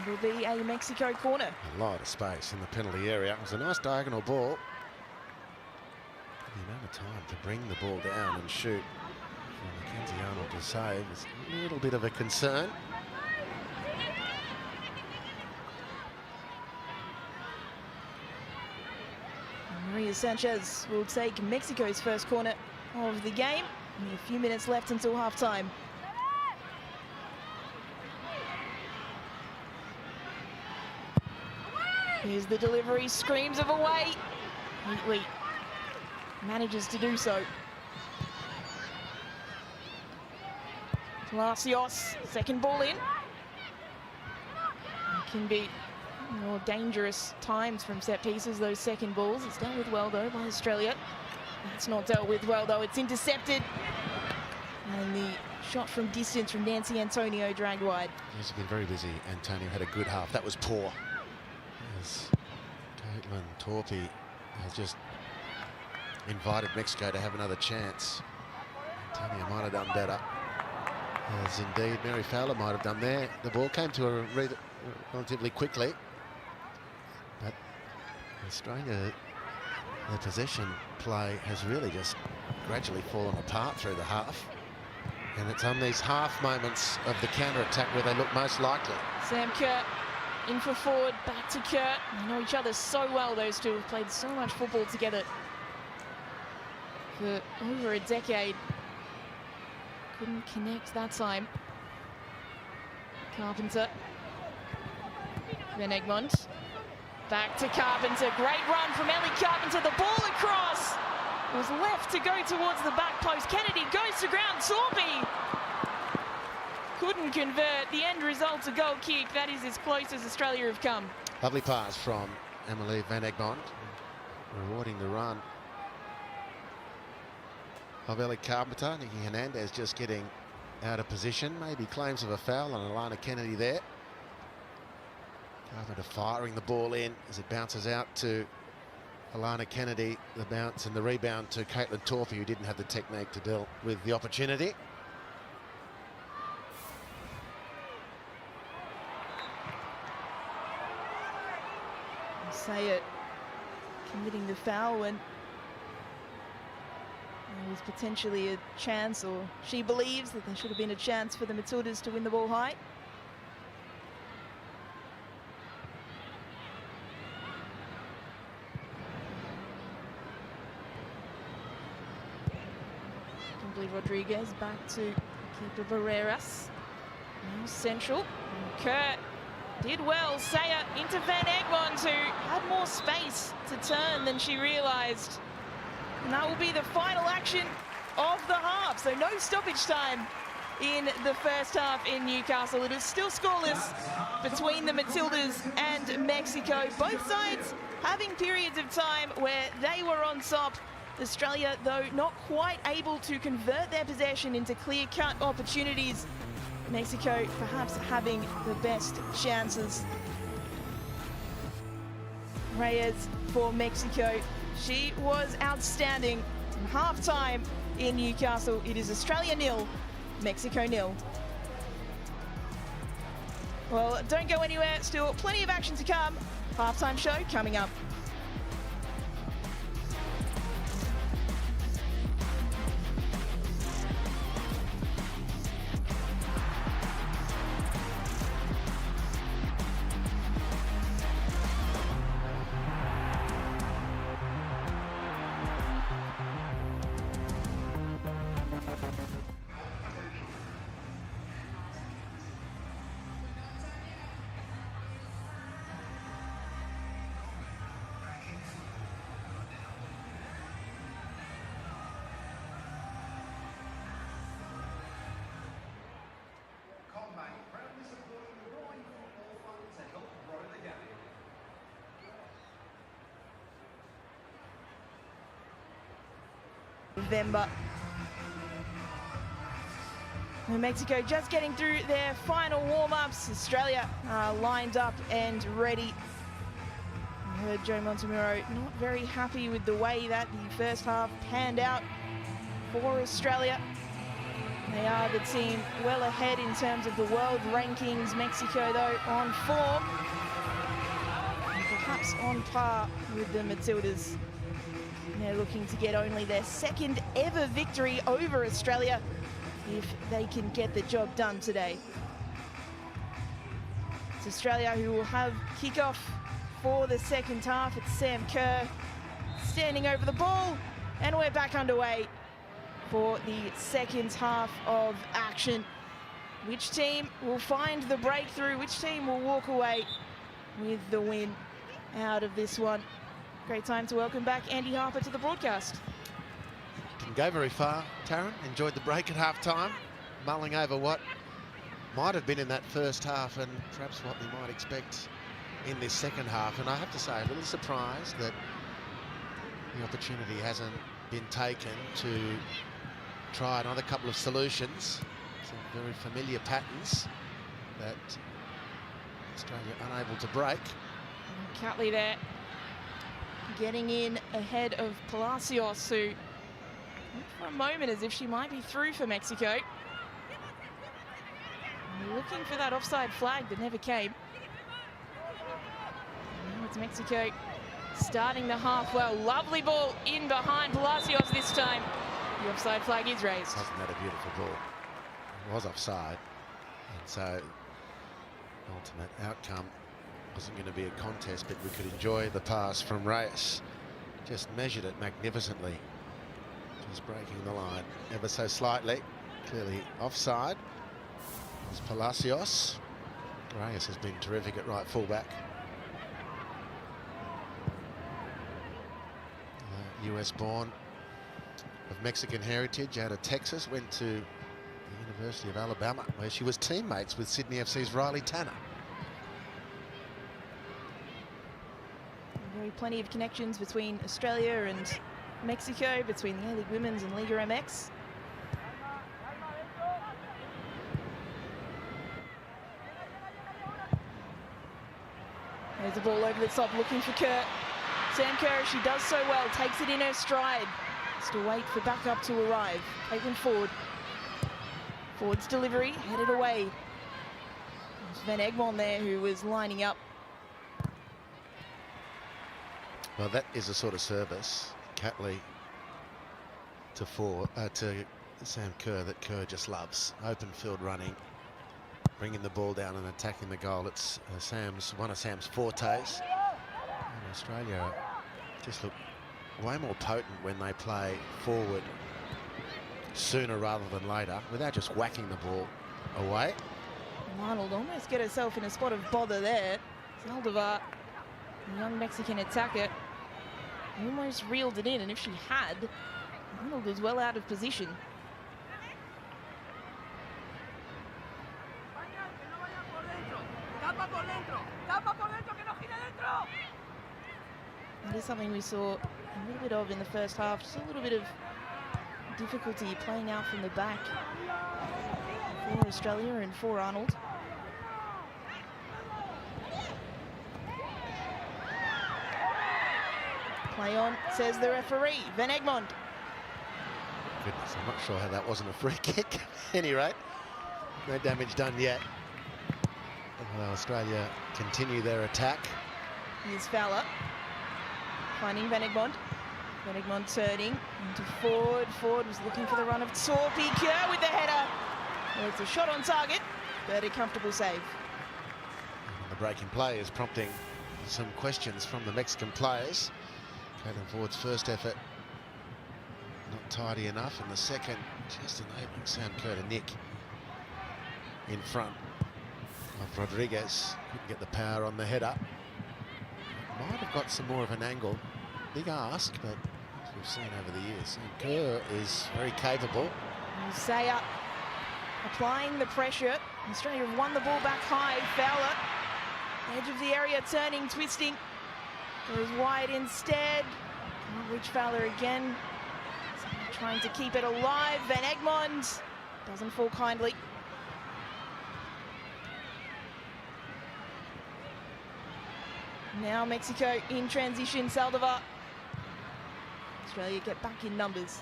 It'll be a Mexico corner. A lot of space in the penalty area. It was a nice diagonal ball. The amount of time to bring the ball down and shoot for Mackenzie Arnold to save is a little bit of a concern. Maria Sanchez will take Mexico's first corner of the game. Only a few minutes left until halftime. Here's the delivery, screams of away. Neatly manages to do so. Palacios, second ball in. It can be more dangerous times from set pieces, those second balls. It's dealt with well, though, by Australia. That's not dealt with well, though. It's intercepted. And the shot from distance from Nancy Antonio dragged wide. He's been very busy. Antonio had a good half. That was poor. As Caitlin Torpy has just invited Mexico to have another chance. Antonio might have done better. As indeed Mary Fowler might have done there. The ball came to her relatively quickly. But Australia, their possession play has really just gradually fallen apart through the half. And it's on these half moments of the counter-attack where they look most likely. Sam Kerr in for forward, back to Kerr. They know each other so well, those two have played so much football together for over a decade. Couldn't connect that time. Carpenter. Van Egmond. Back to Carpenter. Great run from Ellie Carpenter. The ball across. It was left to go towards the back post. Kennedy goes to ground. Torpy couldn't convert. The end result's a goal kick. That is as close as Australia have come. Lovely pass from Emily Van Egmond, rewarding the run of Ellie Carpenter. Nikki Hernandez just getting out of position. Maybe claims of a foul on Alana Kennedy there. Carpenter firing the ball in as it bounces out to Alana Kennedy. The bounce and the rebound to Caitlin Torpy, who didn't have the technique to deal with the opportunity. Say it, committing the foul when there was potentially a chance, or she believes that there should have been a chance for the Matildas to win the ball high. Kimberly Rodriguez back to keeper Barreras. Now central. Kerr did well. Sayer into Van Egmond, who had more space to turn than she realised. And that will be the final action of the half. So no stoppage time in the first half in Newcastle. It is still scoreless between the Matildas and Mexico. Both sides having periods of time where they were on top. Australia, though, not quite able to convert their possession into clear-cut opportunities. Mexico perhaps having the best chances. Reyes for Mexico. She was outstanding. Half-time in Newcastle. It is Australia 0, Mexico 0. Well, don't go anywhere. Still plenty of action to come. Half-time show coming up. CommBank proudly supporting the growing football fund to help grow the game. November. Mexico just getting through their final warm-ups. Australia lined up and ready. I heard Joe Montemuro not very happy with the way that the first half panned out for Australia. They are the team well ahead in terms of the world rankings. Mexico, though, on form. And perhaps on par with the Matildas. They're looking to get only their second ever victory over Australia if they can get the job done today. It's Australia who will have kickoff for the second half. It's Sam Kerr standing over the ball, and we're back underway for the second half of action. Which team will find the breakthrough? Which team will walk away with the win out of this one? Great time to welcome back Andy Harper to the broadcast. Didn't go very far, Taryn. Enjoyed the break at half-time, mulling over what might have been in that first half and perhaps what we might expect in this second half. And I have to say, a little surprised that the opportunity hasn't been taken to try another couple of solutions. Some very familiar patterns that Australia unable to break. Catley there, getting in ahead of Palacios, who looked for a moment as if she might be through for Mexico. Looking for that offside flag that never came. Now it's Mexico starting the half well. Lovely ball in behind Palacios this time. The offside flag is raised. Wasn't that a beautiful ball? It was offside, and so ultimate outcome wasn't going to be a contest, but we could enjoy the pass from Reyes. Just measured it magnificently. Just breaking the line ever so slightly. Clearly offside. It's Palacios. Reyes has been terrific at right fullback. US born of Mexican heritage, out of Texas, went to the University of Alabama, where she was teammates with Sydney FC's Riley Tanner. Very plenty of connections between Australia and Mexico, between the A-League Women's and Liga MX. There's the ball over the top, looking for Kerr. Sam Kerr, she does so well, takes it in her stride. Has to wait for backup to arrive. Caitlin Ford. Ford's delivery, headed away. There's Van Egmond there, who was lining up. Well, that is a sort of service, Catley to Sam Kerr, that Kerr just loves. Open field running, bringing the ball down and attacking the goal. It's one of Sam's fortes. And Australia just look way more potent when they play forward sooner rather than later, without just whacking the ball away. Arnold almost get herself in a spot of bother there. Zaldivar, the young Mexican attacker, almost reeled it in, and if she had, Arnold was well out of position. That is something we saw a little bit of in the first half, just a little bit of difficulty playing out from the back for Australia and for Arnold. Play on, says the referee, Van Egmond. Goodness, I'm not sure how that wasn't a free kick. At any rate, no damage done yet. Well, Australia continue their attack. Here's Fowler, finding Van Egmond. Van Egmond turning into Ford. Ford was looking for the run of Torpy. Kerr with the header. Well, it's a shot on target, but a comfortable save. And the break in play is prompting some questions from the Mexican players. Caitlin Ford's first effort not tidy enough, and the second just enabling Sam Kerr to nick in front of Rodriguez. Couldn't get the power on the header. Might have got some more of an angle. Big ask, but as we've seen over the years, Sam Kerr is very capable. Saya applying the pressure. Australia have won the ball back high. Fowler, edge of the area, turning, twisting. Goes wide instead. Can't reach Fowler again. Trying to keep it alive. Van Egmond doesn't fall kindly. Now Mexico in transition. Zaldivar. Australia get back in numbers.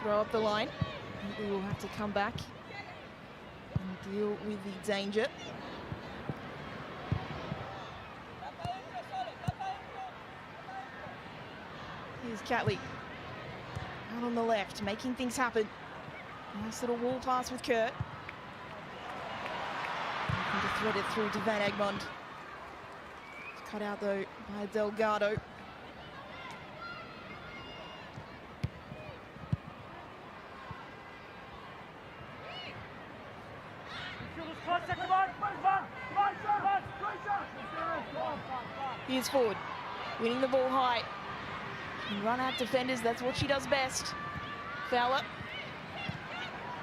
Throw up the line. We will have to come back and deal with the danger. Here's Catley. Out on the left, making things happen. Nice little wall pass with Kerr. Looking to thread it through to Van Egmond. Cut out though by Delgado. Here's Ford, winning the ball high. And run at defenders, that's what she does best. Fowler.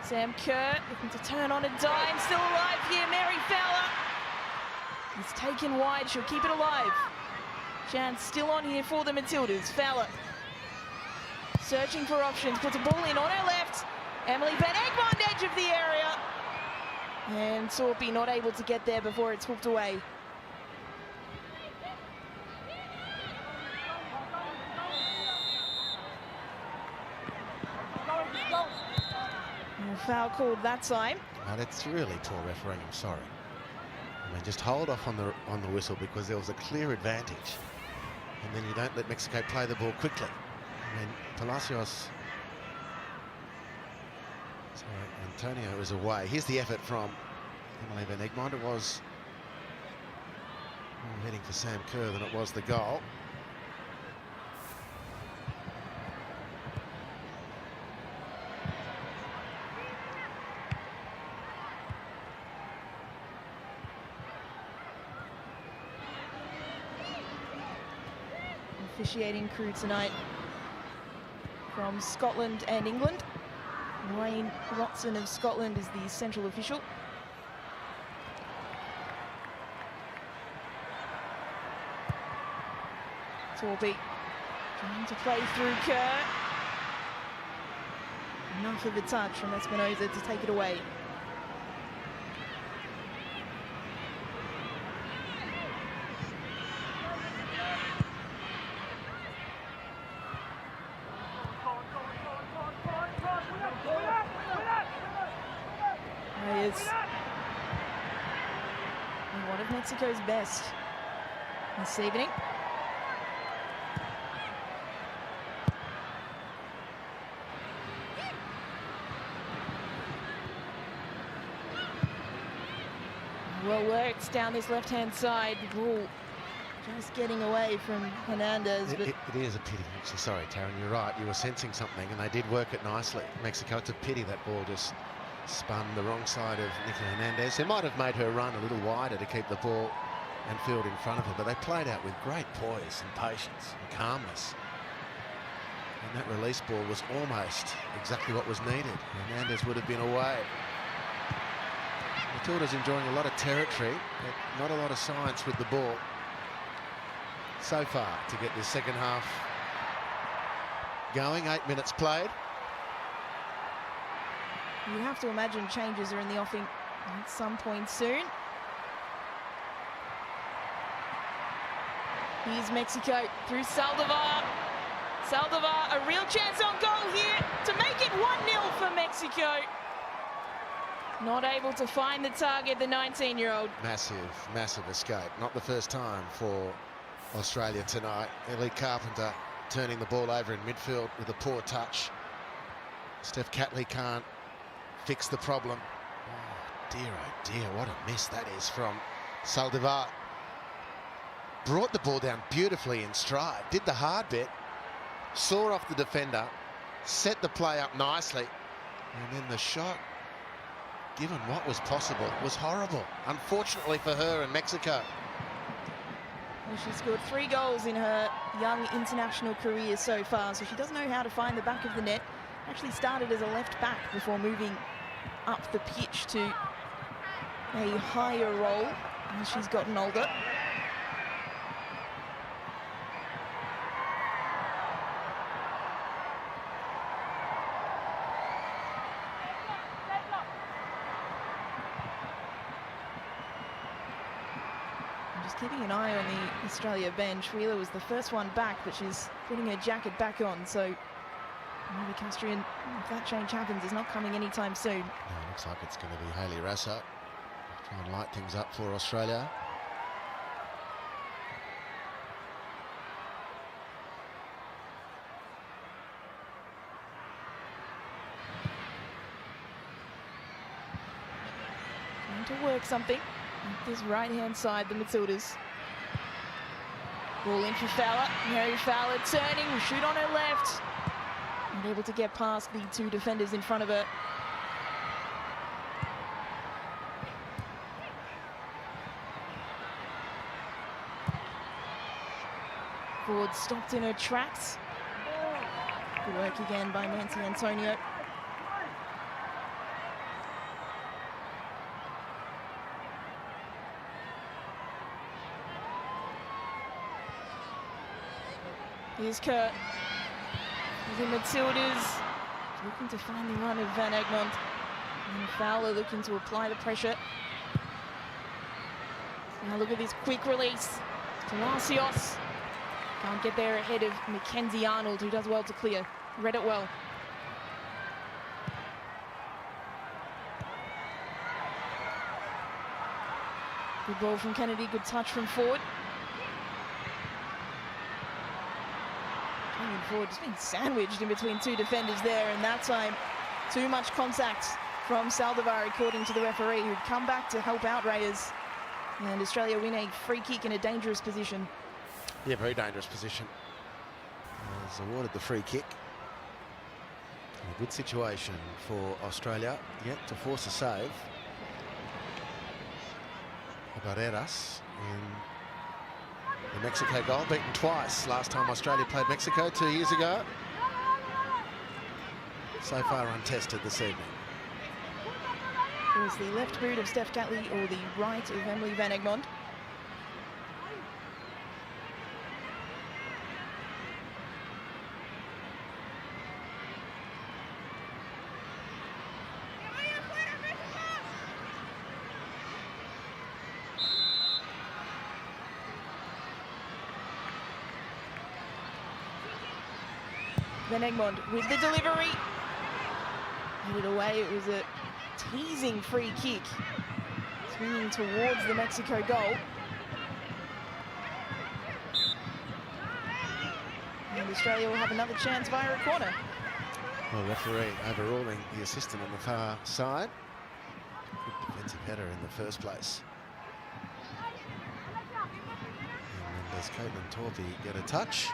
Sam Kerr looking to turn on a dime, still alive here, Mary Fowler. It's taken wide, she'll keep it alive. Chance still on here for the Matildas. Fowler searching for options, puts a ball in on her left. Emily Van Egmond, edge of the area. And Sorpy not able to get there before it's hooked away. Foul called that time. Oh, that's really poor refereeing, I'm sorry. I mean, just hold off on the whistle because there was a clear advantage. And then you don't let Mexico play the ball quickly. I mean, Palacios... Sorry, Antonio is away. Here's the effort from Emily Van Egmond. It was more heading for Sam Kerr than it was the goal. Officiating crew tonight from Scotland and England. Wayne Watson of Scotland is the central official. Torby trying to play through Kerr. Enough of a touch from Espinosa to take it away. One of Mexico's best this evening. Well worked down this left-hand side. The ball just getting away from Hernandez. But It is a pity, actually. Sorry, Taryn, you're right. You were sensing something, and they did work it nicely. Mexico, it's a pity that ball just spun the wrong side of Nikki Hernandez. They might have made her run a little wider to keep the ball and field in front of her, but they played out with great poise and patience and calmness. And that release ball was almost exactly what was needed. Hernandez would have been away. Matilda's enjoying a lot of territory, but not a lot of science with the ball so far to get this second half going. 8 minutes played. you have to imagine changes are in the offing at some point soon. Here's Mexico through Saldivar. Saldivar, a real chance on goal here to make it 1-0 for Mexico. Not able to find the target, the 19-year-old. Massive, massive escape. Not the first time for Australia tonight. Ellie Carpenter turning the ball over in midfield with a poor touch. Steph Catley can't fix the problem. Oh dear, what a miss that is from Saldivar. Brought the ball down beautifully in stride, did the hard bit, saw off the defender, set the play up nicely, and then the shot, given what was possible, was horrible. Unfortunately for her and Mexico. Well, she scored 3 goals in her young international career so far, so she does know how to find the back of the net. Actually started as a left back before moving up the pitch to a higher role as she's gotten older. Keeping an eye on the Australia bench. Wheeler was the first one back, but she's putting her jacket back on, so maybe Castrian, if that change happens, is not coming anytime soon. No, it looks like it's going to be Hayley Rassa. Try and light things up for Australia. Trying to work something. This right-hand side, the Matildas. Ball in for Fowler. Mary Fowler turning, will shoot on her left. Not able to get past the 2 defenders in front of her. Ford stopped in her tracks. Good work again by Nancy Antonio. Here's Kurt. The Matildas looking to find the run of Van Egmond. And Fowler looking to apply the pressure. Now look at this quick release. Palacios can't get there ahead of Mackenzie Arnold, who does well to clear. Read it well. Good ball from Kennedy, good touch from Ford. Ford just been sandwiched in between two defenders there, and that time too much contact from Saldivar, according to the referee, who'd come back to help out Reyes. And Australia win a free kick in a dangerous position. Yeah, very dangerous position. Was awarded the free kick. A good situation for Australia, yet to force a save. Barreras in the Mexico goal, beaten twice. Last time Australia played Mexico 2 years ago. So far untested this evening. It was the left boot of Steph Catley or the right of Emily Van Egmond. Van Egmond with the delivery. Hit it away. It was a teasing free kick. Swinging towards the Mexico goal. And Australia will have another chance via a corner. Well, referee overruling the assistant on the far side. Good defensive header in the first place. And then does Caitlin Torpey get a touch?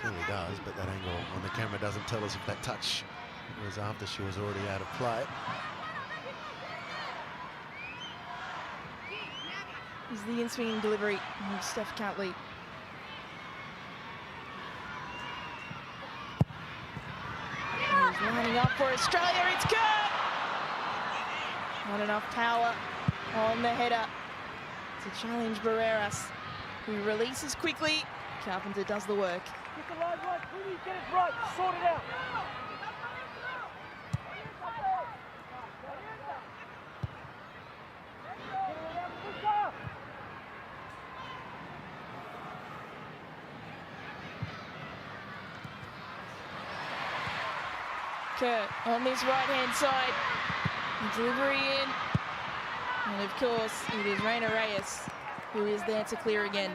Clearly does, but that angle on the camera doesn't tell us if that touch was after she was already out of play. Is the in-swinging delivery of Steph Catley. He's lining up for Australia. It's Kurt. Not enough power on the header to challenge Barreras, who releases quickly. Carpenter does the work. Get the line right, please get it right, sort it out. Kurt on this right-hand side. Delivery in. And of course, it is Reina Reyes who is there to clear again.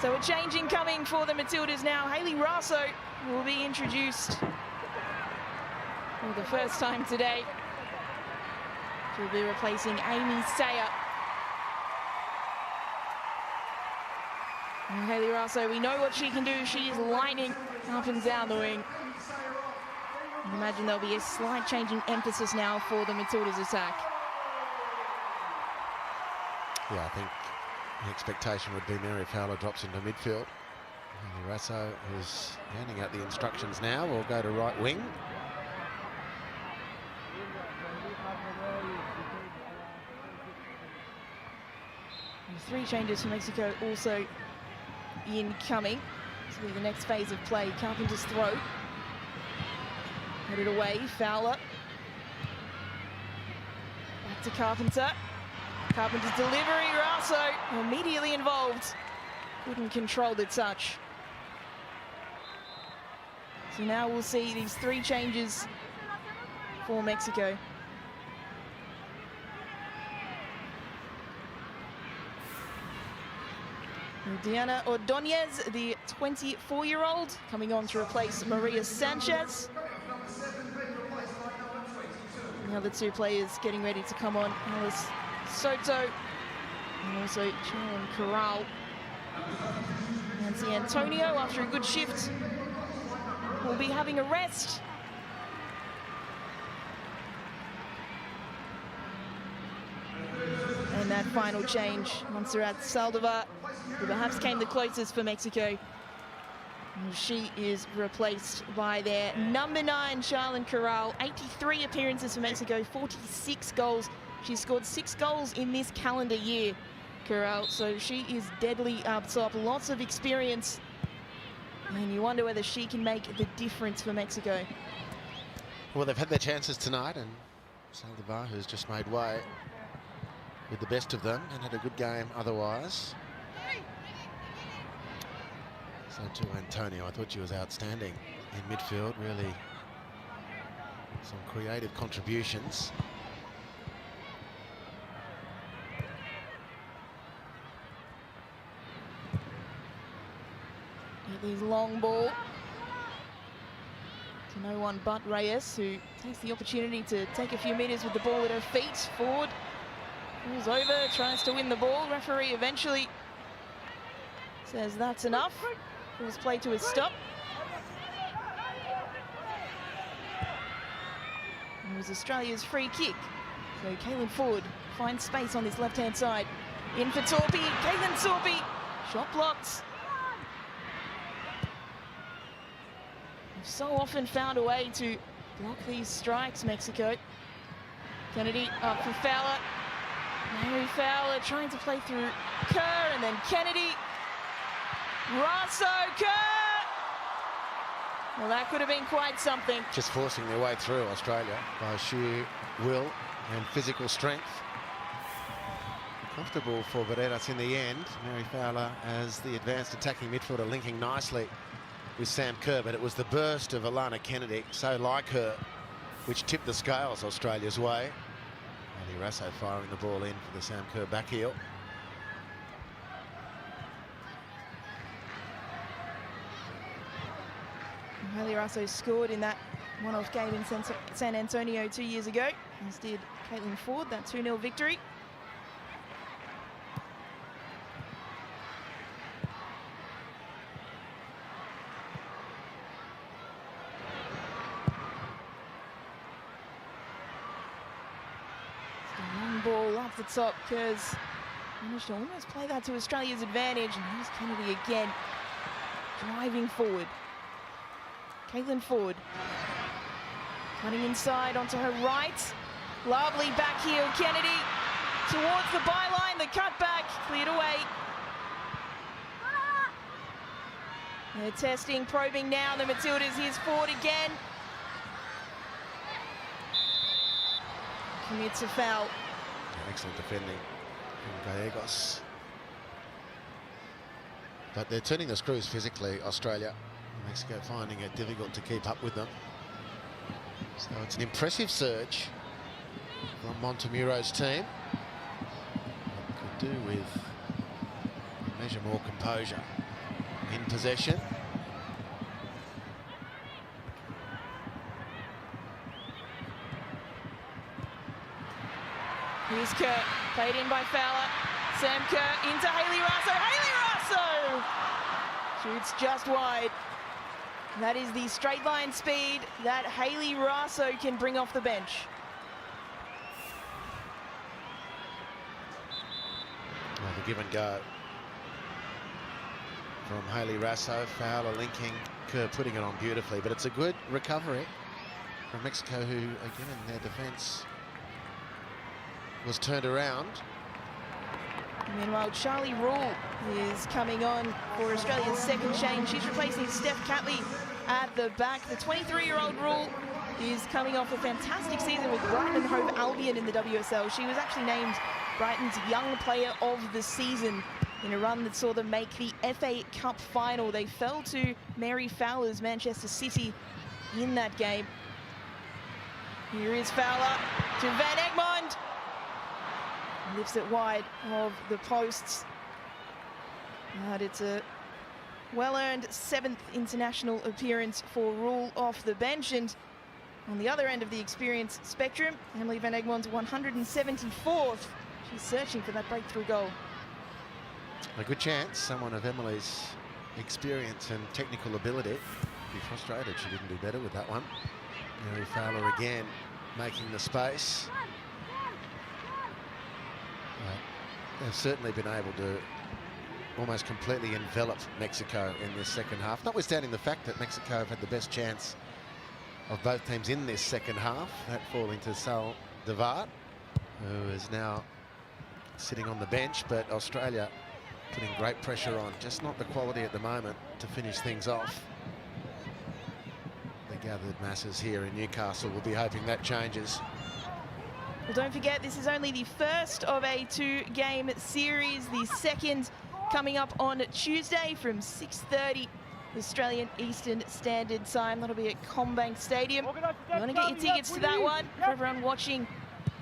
So a change incoming for the Matildas now. Hayley Raso will be introduced for the first time today. She'll be replacing Amy Sayer. And Hayley Raso, we know what she can do. She is lining up and down the wing. I imagine there'll be a slight change in emphasis now for the Matildas attack. Yeah, I think the expectation would be Mary Fowler drops into midfield. Hayley Raso, who's handing out the instructions now, will go to right wing. And 3 changes for Mexico also incoming. This will be the next phase of play. Carpenter's throw. Headed away, Fowler. Back to Carpenter. Carpenter's delivery, Raso immediately involved. Couldn't control the touch. So now we'll see these 3 changes for Mexico. Diana Ordonez, the 24-year-old, coming on to replace Maria Sanchez. The other 2 players getting ready to come on, Alice Soto and also Sharon Corral. Nancy Antonio, after a good shift, will be having a rest. that final change. Montserrat Saldivar, who perhaps came the closest for Mexico. She is replaced by their number 9, Charlene Corral. 83 appearances for Mexico, 46 goals. She's scored 6 goals in this calendar year, Corral. So she is deadly up top. Lots of experience. And you wonder whether she can make the difference for Mexico. Well, they've had their chances tonight, and Saldivar, who's just made way with the best of them and had a good game otherwise. So to Antonio, I thought she was outstanding in midfield, really some creative contributions. These long ball to no one but Reyes, who takes the opportunity to take a few metres with the ball at her feet. Forward, pulls over, tries to win the ball. Referee eventually says that's enough. Pulls play to a stop. And it was Australia's free kick. So Caitlin Ford finds space on this left-hand side. In for Torpy, Caitlin Torpy, shot blocked. They've so often found a way to block these strikes, Mexico. Kennedy up for Fowler. Mary Fowler trying to play through Kerr, and then Kennedy. Rasso, Kerr! Well, that could have been quite something. Just forcing their way through Australia by sheer will and physical strength. Comfortable for Barreras in the end. Mary Fowler as the advanced attacking midfielder, linking nicely with Sam Kerr, but it was the burst of Alana Kennedy, so like her, which tipped the scales Australia's way. Hayley Rasso firing the ball in for the Sam Kerr back heel. Hayley Rasso scored in that one-off game in San Antonio 2 years ago, as did Caitlin Ford, that 2-0 victory. Long ball up the top, Kerr's managed to almost play that to Australia's advantage, and here's Kennedy again, driving forward. Caitlin Ford cutting inside onto her right. Lovely back heel, Kennedy towards the byline. The cutback cleared away. They're testing, probing now. The Matildas. Here's Ford again. Commits a foul. Excellent defending from Gallegos. But they're turning the screws physically, Australia. Mexico finding it difficult to keep up with them. So it's an impressive surge from Montemuro's team. What could do with a measure more composure in possession. Here's Kerr, played in by Fowler. Sam Kerr into Hayley Rasso. Hayley Rasso shoots just wide. That is the straight line speed that Hayley Rasso can bring off the bench. Well, the give and go from Hayley Rasso. Fowler linking, Kerr putting it on beautifully, but it's a good recovery from Mexico, who again in their defence was turned around. Meanwhile, Charlie Rule is coming on for Australia's second change. She's replacing Steph Catley at the back. The 23-year-old Rule is coming off a fantastic season with Brighton and Hove Albion in the WSL. She was actually named Brighton's Young Player of the Season in a run that saw them make the FA Cup final. They fell to Mary Fowler's Manchester City in that game. Here is Fowler to Van Egmond. Lifts it wide of the posts. But it's a well-earned 7th international appearance for Rule off the bench. And on the other end of the experience spectrum, Emily Van Egmond's 174th. She's searching for that breakthrough goal. A good chance. Someone of Emily's experience and technical ability. Be frustrated she didn't do better with that one. Mary Fowler again making the space. They've certainly been able to almost completely envelop Mexico in this second half, notwithstanding the fact that Mexico have had the best chance of both teams in this second half. That falling to Sal Devart, who is now sitting on the bench, but Australia putting great pressure on, just not the quality at the moment to finish things off. The gathered masses here in Newcastle will be hoping that changes. Well, don't forget, this is only the first of a 2-game series. The second coming up on Tuesday from 6:30 Australian Eastern Standard Time. That'll be at CommBank Stadium. You want to get your tickets to that one? For everyone watching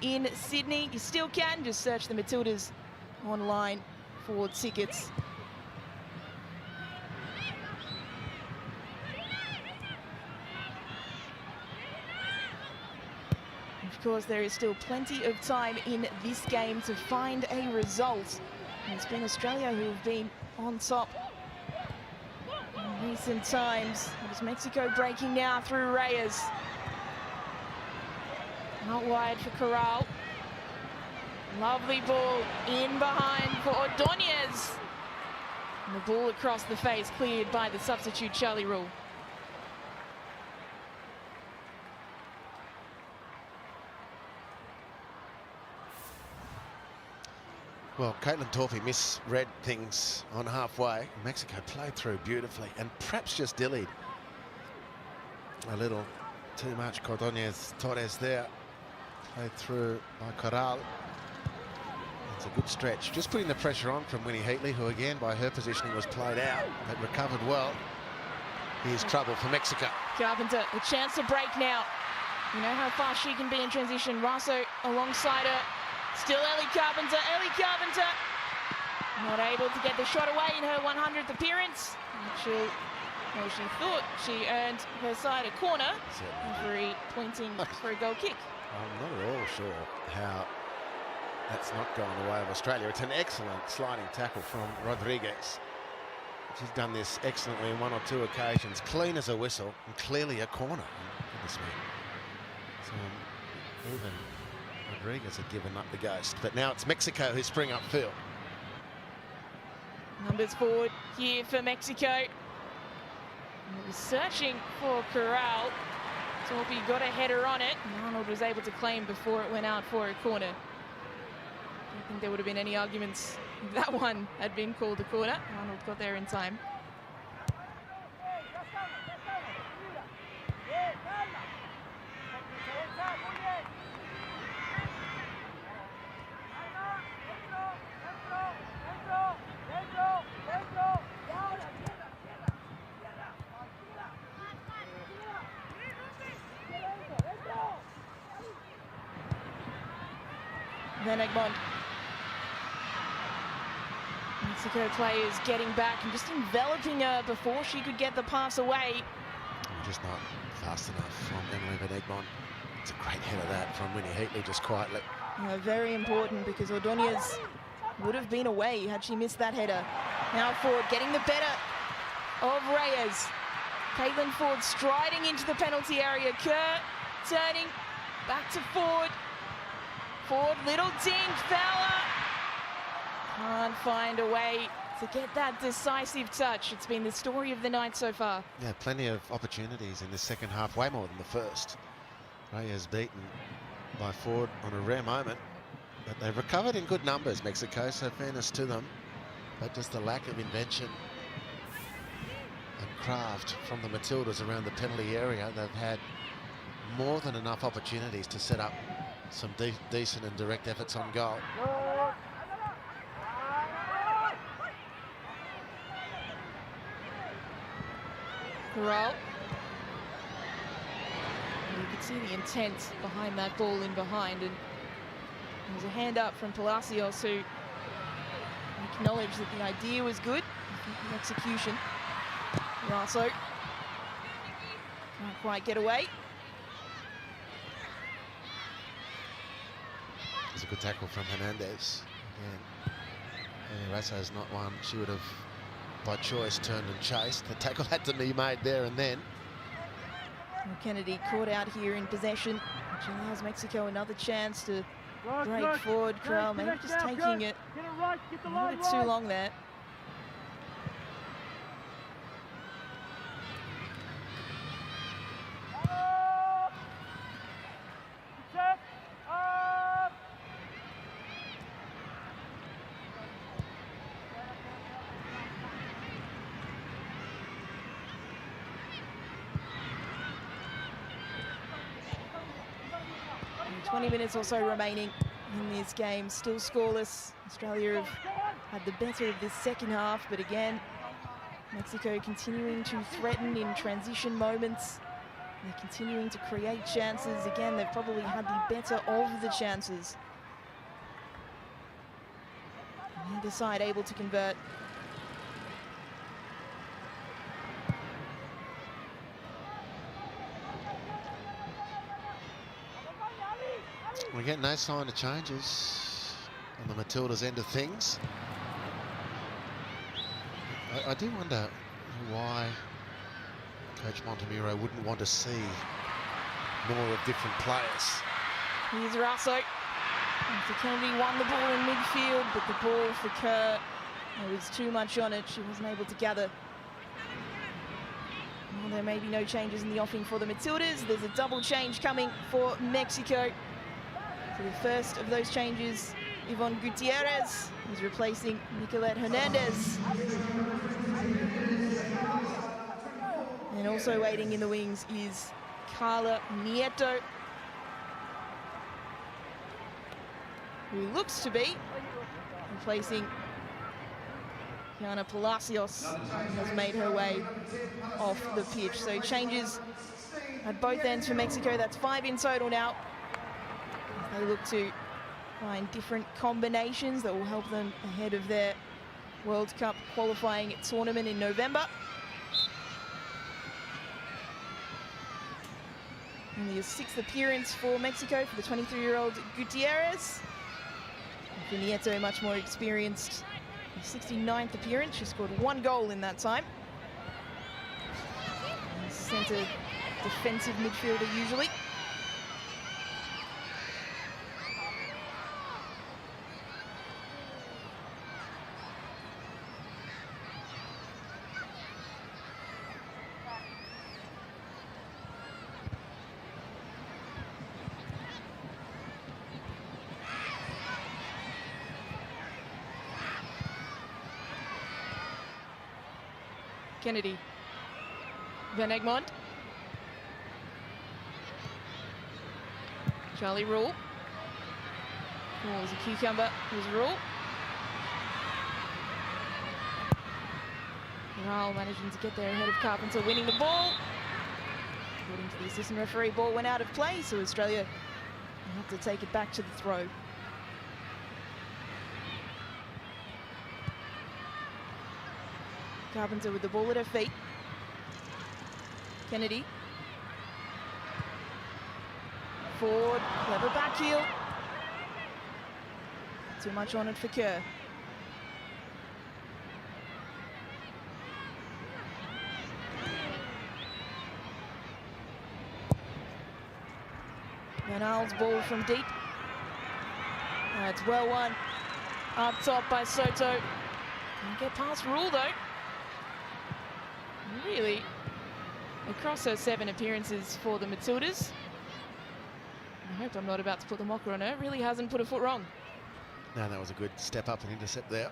in Sydney, you still can. Just search the Matildas online for tickets. Of course, there is still plenty of time in this game to find a result. And it's been Australia who have been on top in recent times. It's Mexico breaking now through Reyes. Out wide for Corral. Lovely ball in behind for Ordonez. And the ball across the face cleared by the substitute Charlie Rule. Well, Caitlin Torpey misread things on halfway. Mexico played through beautifully and perhaps just dillied a little too much. Cordonez Torres there. Played through by Corral. It's a good stretch. Just putting the pressure on from Winnie Heatley, who again, by her positioning, was played out, but recovered well. Here's trouble for Mexico. Carpenter, a chance to break now. You know how fast she can be in transition. Raso alongside her. Still Ellie Carpenter. Ellie Carpenter not able to get the shot away in her 100th appearance. She thought she earned her side a corner. Referee pointing for a goal kick. I'm not at all sure how that's not going the way of Australia. It's an excellent sliding tackle from Rodriguez. She's done this excellently on 1 or 2 occasions. Clean as a whistle and clearly a corner. Goodness me. So even Rodriguez had given up the ghost, but now it's Mexico who spring upfield. Numbers forward here for Mexico. And it was searching for Corral. Torpey got a header on it. And Arnold was able to claim before it went out for a corner. I don't think there would have been any arguments if that one had been called a corner. Arnold got there in time. Then Egmont. Mexico players getting back and just enveloping her before she could get the pass away. Just not fast enough from Emily Van Egmont. It's a great header that from Winnie Heatley, just quietly. Very important, because Ordonez would have been away had she missed that header. Now Ford getting the better of Reyes. Caitlin Ford striding into the penalty area. Kerr turning back to Ford. Ford, little dink, Fowler. Can't find a way to get that decisive touch. It's been the story of the night so far. Yeah, plenty of opportunities in the second half, way more than the first. Reyes beaten by Ford on a rare moment, but they've recovered in good numbers, Mexico, so fairness to them. But just the lack of invention and craft from the Matildas around the penalty area. They've had more than enough opportunities to set up some decent and direct efforts on goal. Corral. You could see the intent behind that ball in behind, and there's a hand up from Palacios, who acknowledged that the idea was good. The execution. Raso can't quite get away. It's a good tackle from Hernandez. Again, Raso is not one she would have, by choice, turned and chased. The tackle had to be made there and then. Kennedy caught out here in possession, which allows Mexico another chance to Break forward, Corral, maybe just taking it Get it right, get the a line little bit too right. long there. Up. Check. Up. 20 minutes or so remaining in this game, still scoreless. Australia have had the better of this second half, but again, Mexico continuing to threaten in transition moments. They're continuing to create chances. Again, they've probably had the better of the chances. Neither side able to convert. We get no sign of changes on the Matildas' end of things. I do wonder why Coach Montemuro wouldn't want to see more of different players. Here's Russo. After Kennedy won the ball in midfield, but the ball for Kerr, there was too much on it. She wasn't able to gather. Well, there may be no changes in the offing for the Matildas. There's a double change coming for Mexico. So the first of those changes, Yvonne Gutierrez is replacing Nicolette Hernandez. And also waiting in the wings is Carla Nieto, who looks to be replacing Kiana Palacios, who has made her way off the pitch. So changes at both ends for Mexico. That's 5 in total now. They look to find different combinations that will help them ahead of their World Cup qualifying tournament in November. Only a 6th appearance for Mexico for the 23-year-old Gutierrez. For Nieto, much more experienced. Her 69th appearance, she scored 1 goal in that time. Centre defensive midfielder usually. Kennedy, Van Egmond, Charlie Rule. Oh, was a cucumber, was Rule. Corral managing to get there ahead of Carpenter, winning the ball. According to the assistant referee, ball went out of play, so Australia will have to take it back to the throw. Carpenter with the ball at her feet. Kennedy. Forward, clever back heel. Too much on it for Kerr. Van Aal's ball from deep. It's well won. Up top by Soto. Can't get past Rule though. Really, across her 7 appearances for the Matildas, I hope I'm not about to put the mocker on her, really hasn't put a foot wrong. No, that was a good step up and intercept there.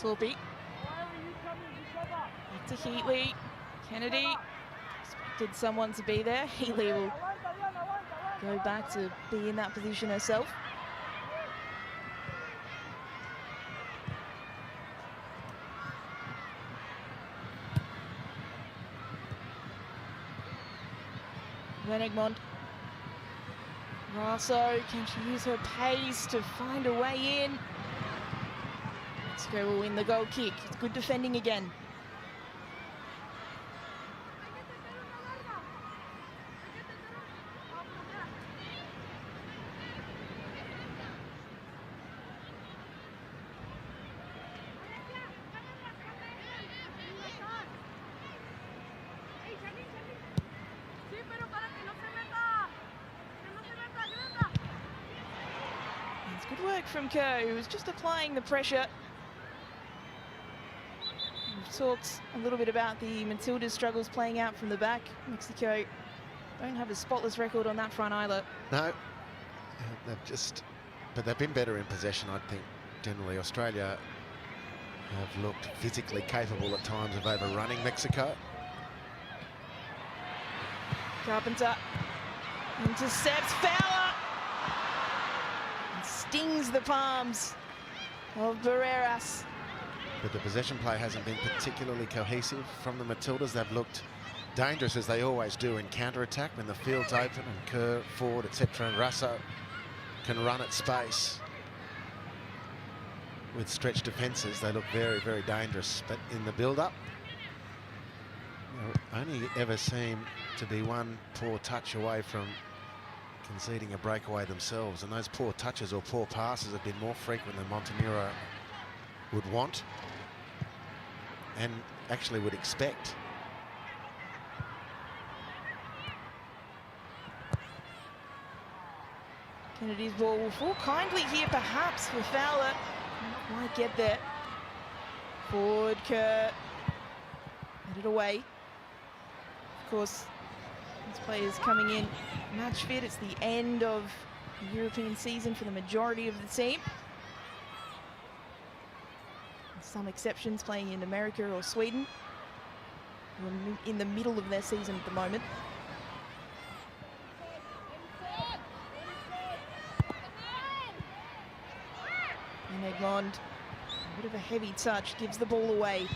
Torpy. Back to Heatley. Kennedy. Expected someone to be there. Heatley will go back to be in that position herself. Van Egmond. Raso, can she use her pace to find a way in? Mexico will win the goal kick. It's good defending again. work from Kerr, who was just applying the pressure. We've talked a little bit about the Matildas' struggles playing out from the back. Mexico don't have a spotless record on that front either. No, but they've been better in possession, I think. Generally, Australia have looked physically capable at times of overrunning Mexico. Carpenter intercepts Fowler and stings the palms of Barreras. But the possession play hasn't been particularly cohesive from the Matildas. They've looked dangerous, as they always do, in counter-attack when the field's open and Kerr, Ford, etc. and Russo can run at space. With stretched defences, they look very, very dangerous. But in the build-up, only ever seem to be one poor touch away from conceding a breakaway themselves. And those poor touches or poor passes have been more frequent than Montemurro would want and actually would expect. Kennedy's ball will fall kindly here, perhaps, for Fowler. Not quite get there. Ford, Kerr, headed away. Of course, these players coming in match fit. It's the end of the European season for the majority of the team. Some exceptions playing in America or Sweden, who are in the middle of their season at the moment. And Egmond, a bit of a heavy touch, gives the ball away.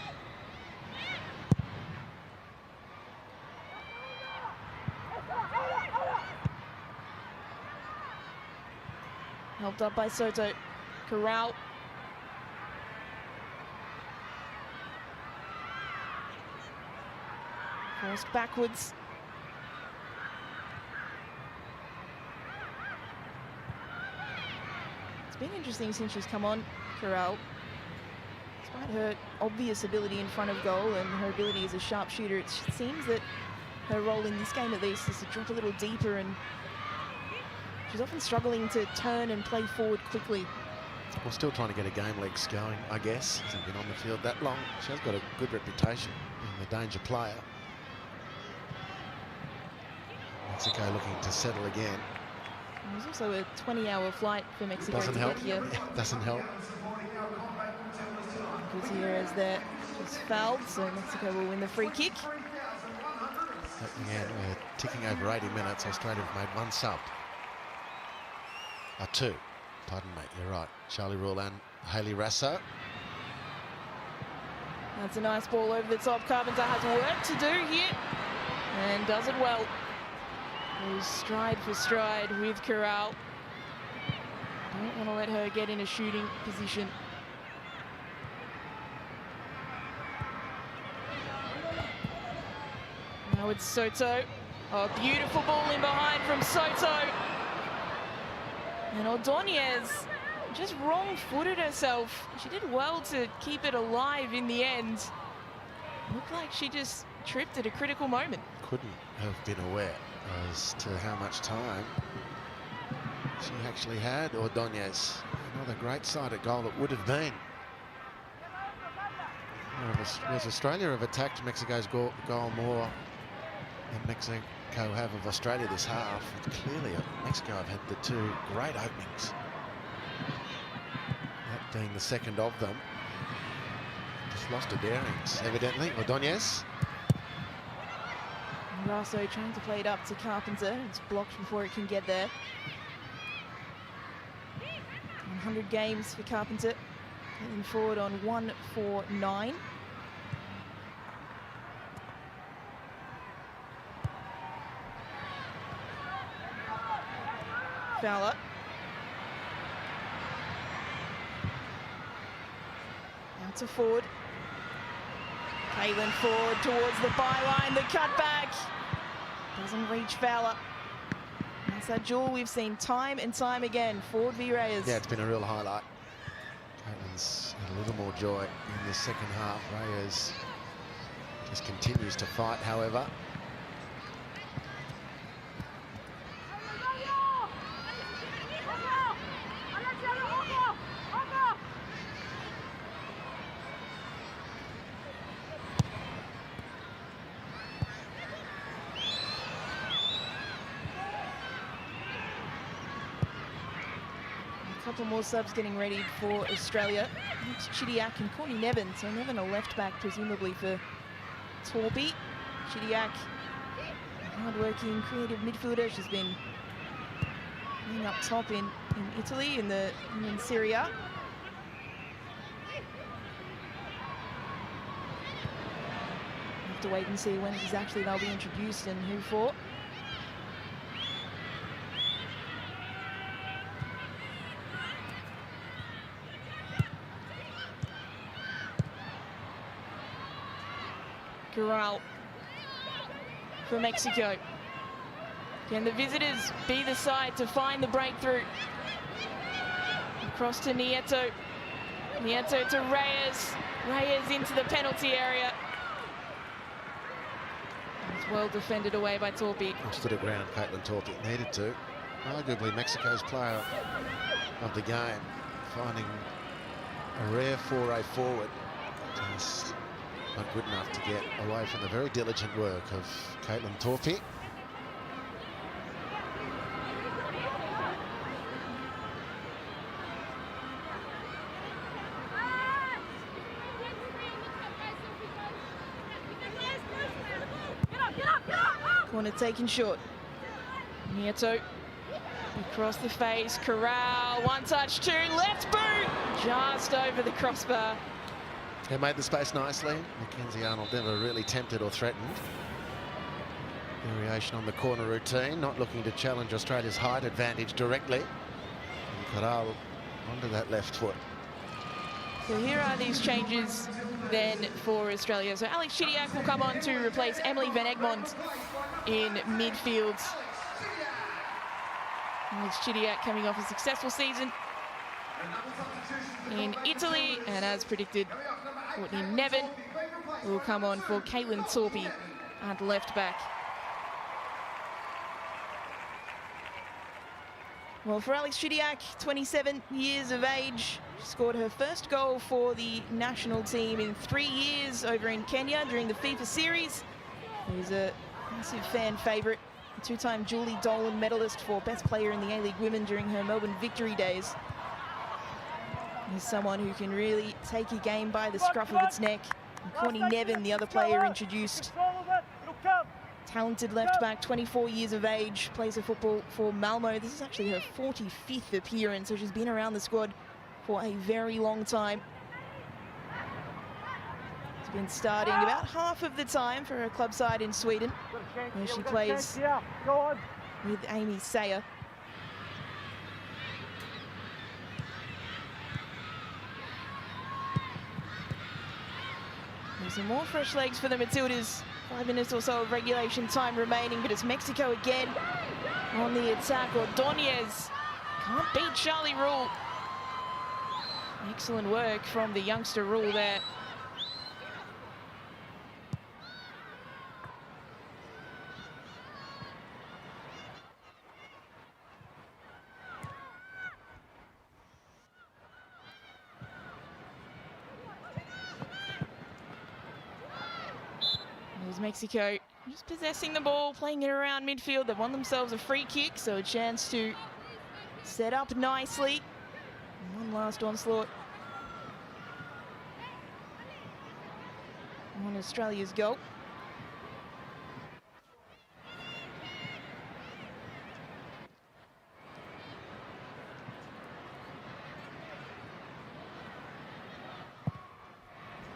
Helped up by Soto. Corral. Forced backwards. It's been interesting since she's come on, Corral. Despite her obvious ability in front of goal and her ability as a sharpshooter, it seems that her role in this game at least is to drop a little deeper, and she's often struggling to turn and play forward quickly. We're still trying to get her game legs going, I guess. Hasn't been on the field that long. She has got a good reputation being the danger player. Mexico looking to settle again. There's also a 20-hour flight for Mexico Doesn't to help. get here. Doesn't help. Gutierrez there just fouled, so Mexico will win the free kick. Again, we're ticking over 80 minutes. Australia have made one sub. Two. Pardon me, you're right. Charlie Rule and Hayley Rasso. That's a nice ball over the top. Carpenter has work to do here and does it well. Goes stride for stride with Corral. Don't want to let her get in a shooting position. Now it's Soto. Oh, beautiful ball in behind from Soto. And Ordonez just wrong-footed herself. She did well to keep it alive in the end. Looked like she just tripped at a critical moment. Couldn't have been aware as to how much time she actually had. Ordonez, another great sight at goal it would have been. Whereas Australia have attacked Mexico's goal more than Mexico have of Australia this half. Clearly, Mexico have had the two great openings. That being the second of them. Just lost her bearings, evidently. Ordonez. Rasso trying to play it up to Carpenter. It's blocked before it can get there. 100 games for Carpenter. Heading forward on 1-4-9. Fowler. Out to Ford. Caitlin Ford towards the byline. The cutback doesn't reach Fowler. That's that duel we've seen time and time again. Ford v Reyes. Yeah, it's been a real highlight. Caitlin's had a little more joy in this second half. Reyes just continues to fight, however. couple more subs getting ready for Australia. It's Chidiac and Courtney Nevin. So Nevin a left back, presumably for Torpy. Chidiac, a hard-working, creative midfielder. She's been playing up top in Italy in Serie A. Have to wait and see when exactly they'll be introduced and who for. Corral for Mexico. Can the visitors be the side to find the breakthrough? Across to Nieto. Nieto to Reyes. Reyes into the penalty area. It's well defended away by Torpy. Stood at ground, Caitlin Torpy needed to. Arguably Mexico's player of the game, finding a rare foray forward. Just not good enough to get away from the very diligent work of Caitlin Torpy. Corner taken short. Nieto across the face. Corral, one touch, two, left boot, just over the crossbar. They made the space nicely. Mackenzie Arnold never really tempted or threatened. Variation on the corner routine, not looking to challenge Australia's height advantage directly. And Corral onto that left foot. So here are these changes then for Australia. So Alex Chidiac will come on to replace Emily Van Egmond in midfield. Alex Chidiac coming off a successful season in Italy, and as predicted, Courtney Nevin will come on for Caitlin Torpy at left back. Well, for Alex Chidiac, 27 years of age, she scored her first goal for the national team in 3 years over in Kenya during the FIFA series. She's a massive fan favourite, a two-time Julie Dolan medalist for Best Player in the A-League Women during her Melbourne Victory days. He's someone who can really take a game by the scruff of its neck. And Courtney Nevin, the other player introduced, talented left back, 24 years of age, plays her football for Malmo. This is actually her 45th appearance, so she's been around the squad for a very long time. She's been starting about half of the time for her club side in Sweden, where she plays with Amy Sayer. There's some more fresh legs for the Matildas. 5 minutes or so of regulation time remaining, but it's Mexico again on the attack. Ordonez can't beat Charlie Rule. Excellent work from the youngster Rule there. Mexico just possessing the ball, playing it around midfield. They've won themselves a free kick, so a chance to set up nicely. And one last onslaught on Australia's goal.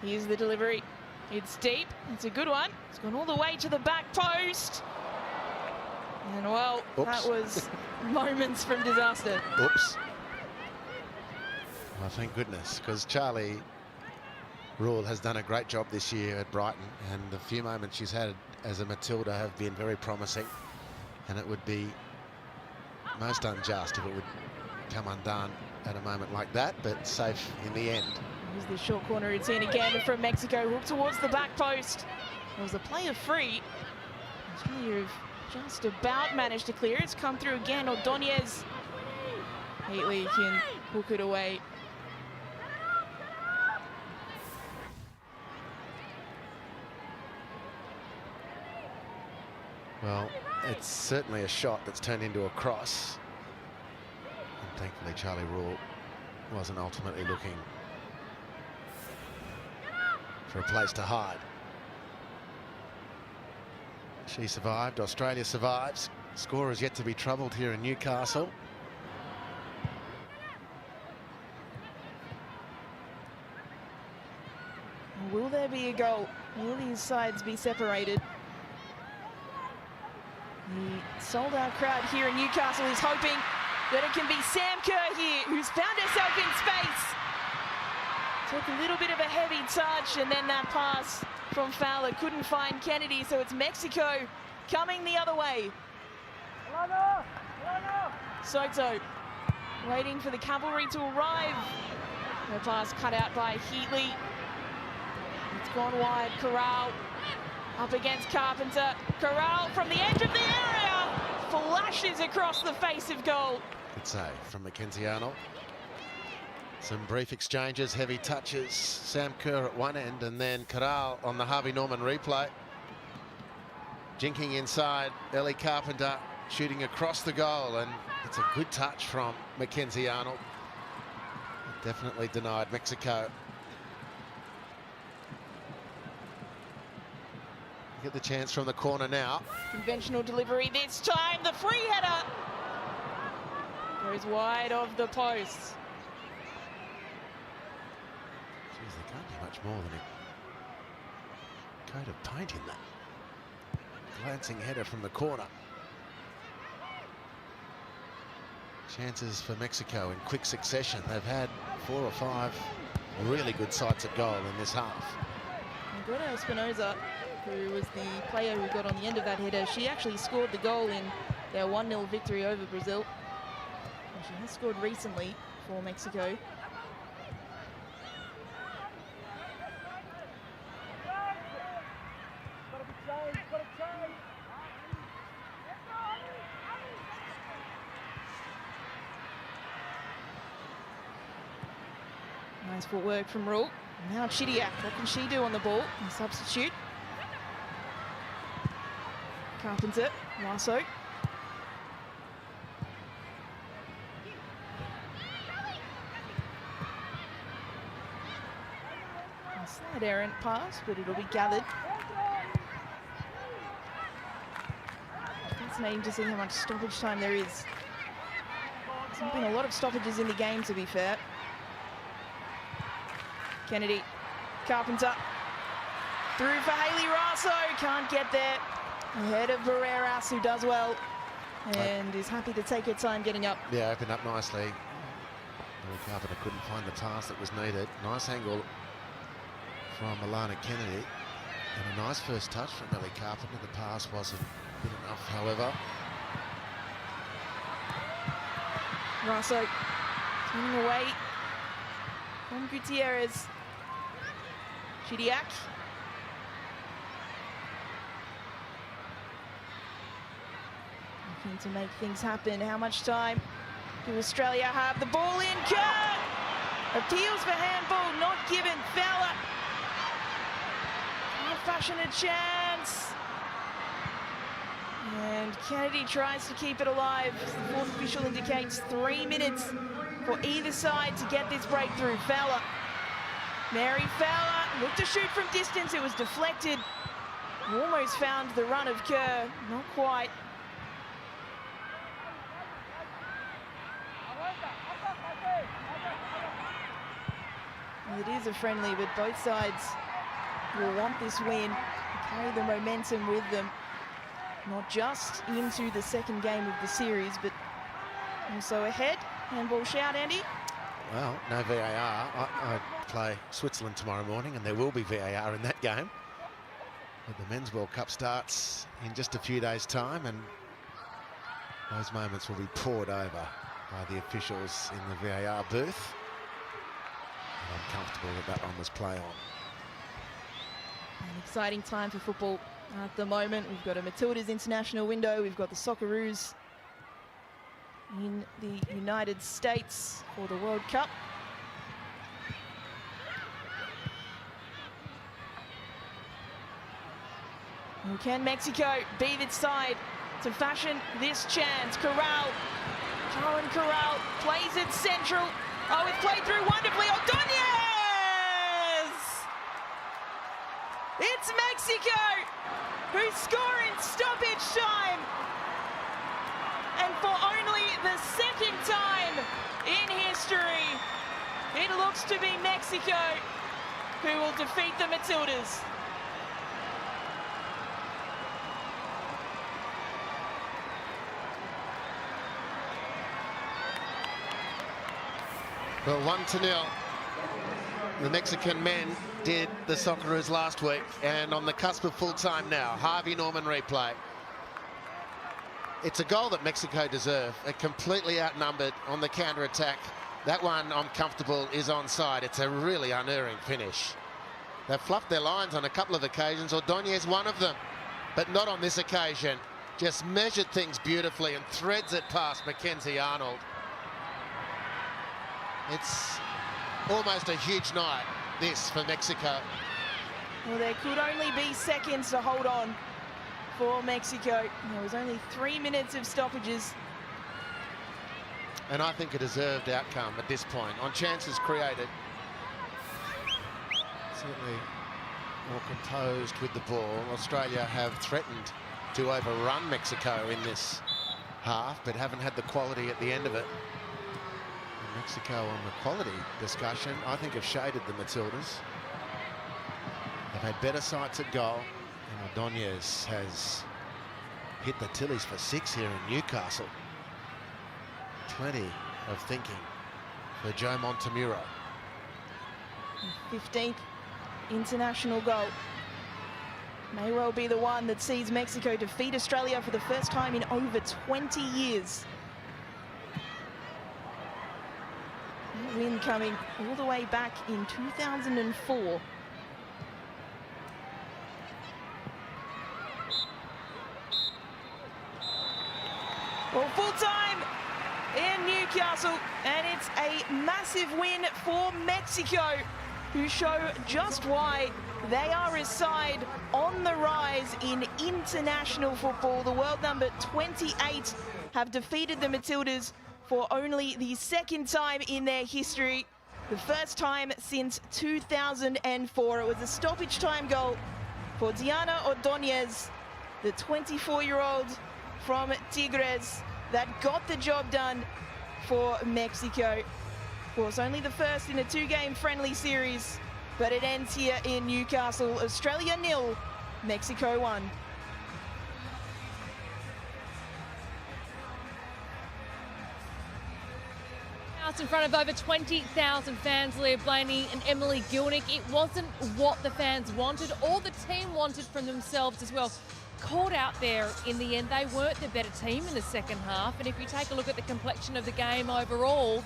Here's the delivery. It's deep, it's a good one. It's gone all the way to the back post. And well, that was moments from disaster. Oops. Well, thank goodness, because Charlie Rule has done a great job this year at Brighton, and the few moments she's had as a Matilda have been very promising, and it would be most unjust if it would come undone at a moment like that, but safe in the end. Here's the short corner routine again from Mexico, hooked towards the back post. There was a player free. Australia have just about managed to clear. It's come through again. Ordonez neatly can hook it away. Well, it's certainly a shot that's turned into a cross. And Thankfully, Charlie Rule wasn't ultimately looking for a place to hide. She survived, Australia survives. Score is yet to be troubled here in Newcastle. Will there be a goal? Will these sides be separated? The sold-out crowd here in Newcastle is hoping that it can be Sam Kerr here, who's found herself in space. Took a little bit of a heavy touch, and then that pass from Fowler couldn't find Kennedy, so it's Mexico coming the other way. Soto waiting for the cavalry to arrive. The pass cut out by Heatley. It's gone wide. Corral up against Carpenter. Corral from the edge of the area flashes across the face of goal. Good save from Mackenzie Arnold. Some brief exchanges, heavy touches. Sam Kerr at one end, and then Corral on the Harvey Norman replay. Jinking inside, Ellie Carpenter shooting across the goal, and it's a good touch from Mackenzie Arnold. Definitely denied Mexico. Get the chance from the corner now. Conventional delivery this time. The free header goes wide of the post. Geez, there can't be much more than a coat of paint in that. Glancing header from the corner. Chances for Mexico in quick succession. They've had 4 or 5 really good sights at goal in this half. Greta Espinosa, who was the player who got on the end of that header, she actually scored the goal in their 1-0 victory over Brazil. And she has scored recently for Mexico. Nice footwork from Rule. Now Chidiac, what can she do on the ball? A substitute. Carpenter, Lasso. A slight errant pass, but it'll be gathered. Fascinating to see how much stoppage time there is. There's been a lot of stoppages in the game, to be fair. Kennedy, Carpenter, through for Hayley Raso, can't get there. Ahead of Barreras, who does well and is happy to take her time getting up. Yeah, opened up nicely. Ellie Carpenter couldn't find the pass that was needed. Nice angle from Alana Kennedy. And a nice first touch from Ellie Carpenter. The pass wasn't good enough, however. Raso turning away from Gutierrez. Chidiac. Looking to make things happen. How much time do Australia have? The ball in. Kerr appeals for handball, not given. Fowler can't fashion a chance. And Kennedy tries to keep it alive. The fourth official indicates 3 minutes for either side to get this breakthrough. Fowler. Mary Fowler looked to shoot from distance. It was deflected. Almost found the run of Kerr. Not quite. It is a friendly, but both sides will want this win, carry the momentum with them, not just into the second game of the series, but also ahead. Handball shout, Andy? Well, no VAR. I play Switzerland tomorrow morning, and there will be VAR in that game. But the Men's World Cup starts in just a few days' time, and those moments will be poured over by the officials in the VAR booth. And I'm comfortable that one was play on. An exciting time for football at the moment. We've got a Matildas international window. We've got the Socceroos in the United States for the World Cup. And can Mexico be its side to fashion this chance? Corral Oh, and Corral plays it central. Oh, it's played through wonderfully. Ordonez! It's Mexico who score in stoppage time. And for only the second time in history, it looks to be Mexico who will defeat the Matildas. Well, 1-0. The Mexican men did the Socceroos last week, and on the cusp of full time now. Harvey Norman replay. It's a goal that Mexico deserve. They're completely outnumbered on the counter-attack. That one, I'm comfortable, is onside. It's a really unerring finish. They've fluffed their lines on a couple of occasions. Ordonez one of them, but not on this occasion. Just measured things beautifully and threads it past Mackenzie Arnold. It's almost a huge night, this, for Mexico. Well, there could only be seconds to hold on for Mexico. There was only 3 minutes of stoppages. And I think a deserved outcome at this point on chances created. Certainly more composed with the ball. Australia have threatened to overrun Mexico in this half, but haven't had the quality at the end of it. And Mexico, on the quality discussion, I think have shaded the Matildas. They've had better sights at goal, and Ordonez has hit the Tillies for 6 here in Newcastle. Plenty of thinking for Joe Montemuro. 15th international goal. May well be the one that sees Mexico defeat Australia for the first time in over 20 years. That win coming all the way back in 2004. Well, full time in Newcastle, and it's a massive win for Mexico, who show just why they are a side on the rise in international football. The world number 28 have defeated the Matildas for only the second time in their history. The first time since 2004. It was a stoppage time goal for Diana Ordonez, the 24-year-old from Tigres, that got the job done for Mexico. Of course, only the first in a 2-game friendly series, but it ends here in Newcastle. Australia 0, Mexico 1. In front of over 20,000 fans, Leah Blaney and Emily Gilnick. It wasn't what the fans wanted or the team wanted from themselves as well. Called out there in the end. They weren't the better team in the second half, and if you take a look at the complexion of the game overall,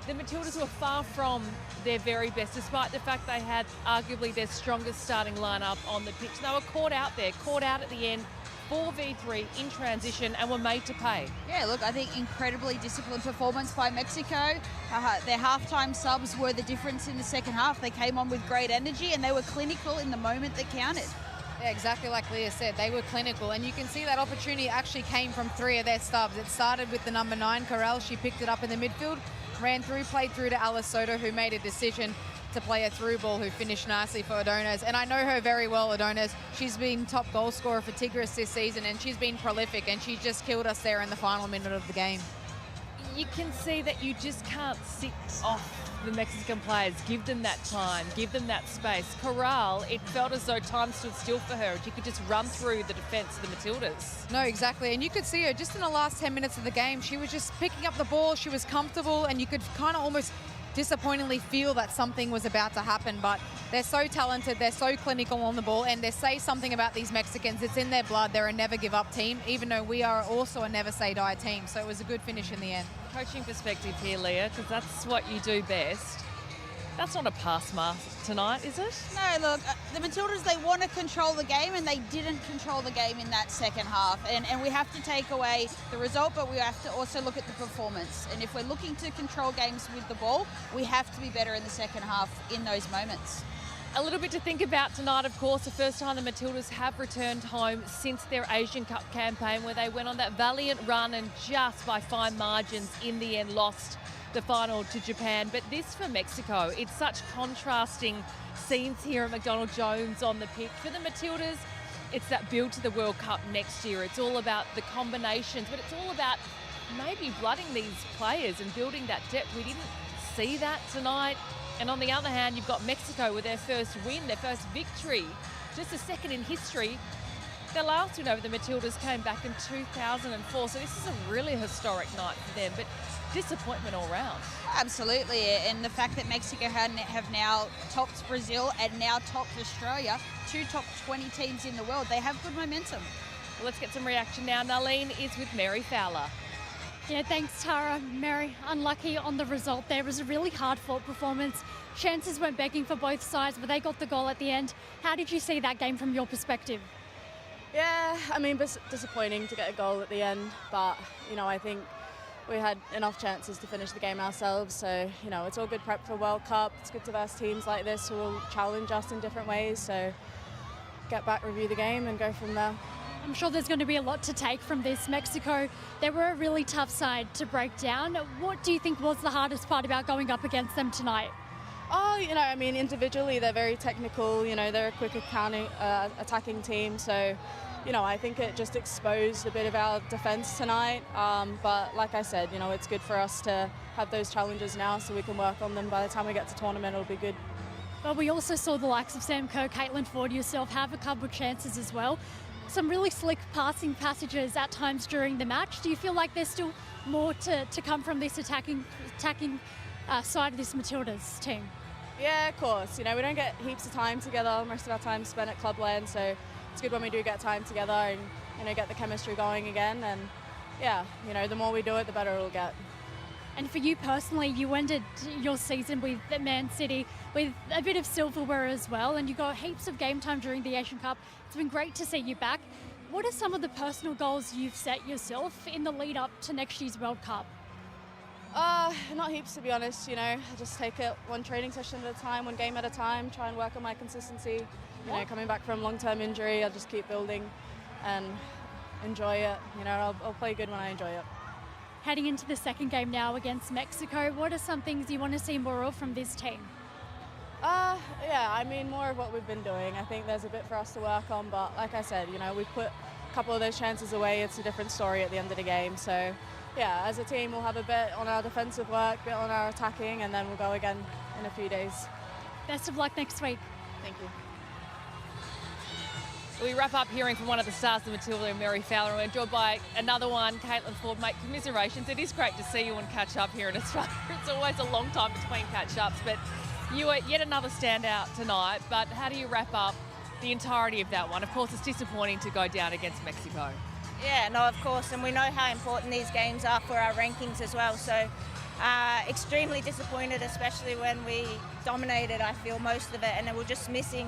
the Matildas were far from their very best, despite the fact they had arguably their strongest starting lineup on the pitch. They were caught out there, caught out at the end, 4v3 in transition, and were made to pay. Yeah, look, I think incredibly disciplined performance by Mexico. Their halftime subs were the difference in the second half. They came on with great energy and they were clinical in the moment that counted. Yeah, exactly like Leah said, they were clinical, and you can see that opportunity actually came from 3 of their stubs. It started with the number 9, Corral. She picked it up in the midfield, ran through, played through to Alice Soto, who made a decision to play a through ball, who finished nicely for Ordonez. And I know her very well, Ordonez. She's been top goal scorer for Tigres this season, and she's been prolific, and she just killed us there in the final minute of the game. You can see that you just can't sit off the Mexican players. Give them that time, give them that space. Corral, it felt as though time stood still for her. She could just run through the defence of the Matildas. No, exactly. And you could see her just in the last 10 minutes of the game. She was just picking up the ball. She was comfortable, and you could kind of almost disappointingly feel that something was about to happen. But they're so talented, they're so clinical on the ball, and they say something about these Mexicans. It's in their blood. They're a never-give-up team, even though we are also a never-say-die team. So it was a good finish in the end. Coaching perspective here, Leah, because that's what you do best. That's not a pass mask tonight, is it? No, look, the Matildas, they want to control the game, and they didn't control the game in that second half. And we have to take away the result, but we have to also look at the performance. And if we're looking to control games with the ball, we have to be better in the second half in those moments. A little bit to think about tonight, of course. The first time the Matildas have returned home since their Asian Cup campaign, where they went on that valiant run and just by fine margins in the end lost the final to Japan. But this for Mexico, it's such contrasting scenes here at McDonald Jones on the pitch. For the Matildas, it's that build to the World Cup next year. It's all about the combinations, but it's all about maybe blooding these players and building that depth. We didn't see that tonight. And on the other hand, you've got Mexico with their first win, their first victory, just a second in history. Their last win over the Matildas came back in 2004, so this is a really historic night for them, but disappointment all round. Absolutely, and the fact that Mexico have now topped Brazil and now topped Australia, 2 top 20 teams in the world, they have good momentum. Well, let's get some reaction now. Narlene is with Mary Fowler. Yeah, thanks, Tara. Mary, unlucky on the result there. It was a really hard-fought performance. Chances went begging for both sides, but they got the goal at the end. How did you see that game from your perspective? Yeah, I mean, disappointing to get a goal at the end, but, you know, I think we had enough chances to finish the game ourselves, so, you know, it's all good prep for World Cup. It's good to verse teams like this who will challenge us in different ways, so get back, review the game and go from there. I'm sure there's going to be a lot to take from this. Mexico, they were a really tough side to break down. What do you think was the hardest part about going up against them tonight? Oh, you know, I mean, individually they're very technical, you know, they're a quick attacking team, so, you know, I think it just exposed a bit of our defence tonight, but like I said, you know, it's good for us to have those challenges now so we can work on them. By the time we get to tournament, it'll be good. But we also saw the likes of Sam Kerr, Caitlin Ford, yourself have a couple of chances as well. Some really slick passing passages at times during the match. Do you feel like there's still more to come from this attacking side of this Matildas team? Yeah, of course. You know, we don't get heaps of time together. Most of our time spent at Clubland, so it's good when we do get time together and, you know, get the chemistry going again. And yeah, you know, the more we do it, the better it'll get. And for you personally, you ended your season with Man City with a bit of silverware as well, and you got heaps of game time during the Asian Cup. It's been great to see you back. What are some of the personal goals you've set yourself in the lead up to next year's World Cup? Not heaps, to be honest. You know, I just take it one training session at a time, one game at a time, try and work on my consistency. You know, coming back from long-term injury, I'll just keep building and enjoy it. You know, I'll play good when I enjoy it. Heading into the second game now against Mexico, what are some things you want to see more of from this team? Yeah, I mean, more of what we've been doing. I think there's a bit for us to work on, but like I said, you know, we've put a couple of those chances away. It's a different story at the end of the game. So, yeah, as a team, we'll have a bit on our defensive work, a bit on our attacking, and then we'll go again in a few days. Best of luck next week. Thank you. We wrap up hearing from one of the stars of Matilda and Mary Fowler. We're joined by another one, Caitlin Ford. Mate, commiserations. It is great to see you and catch up here in Australia. It's always a long time between catch-ups, but you were yet another standout tonight. But how do you wrap up the entirety of that one? Of course, it's disappointing to go down against Mexico. Yeah, no, of course, and we know how important these games are for our rankings as well. So extremely disappointed, especially when we dominated, I feel, most of it, and then we're just missing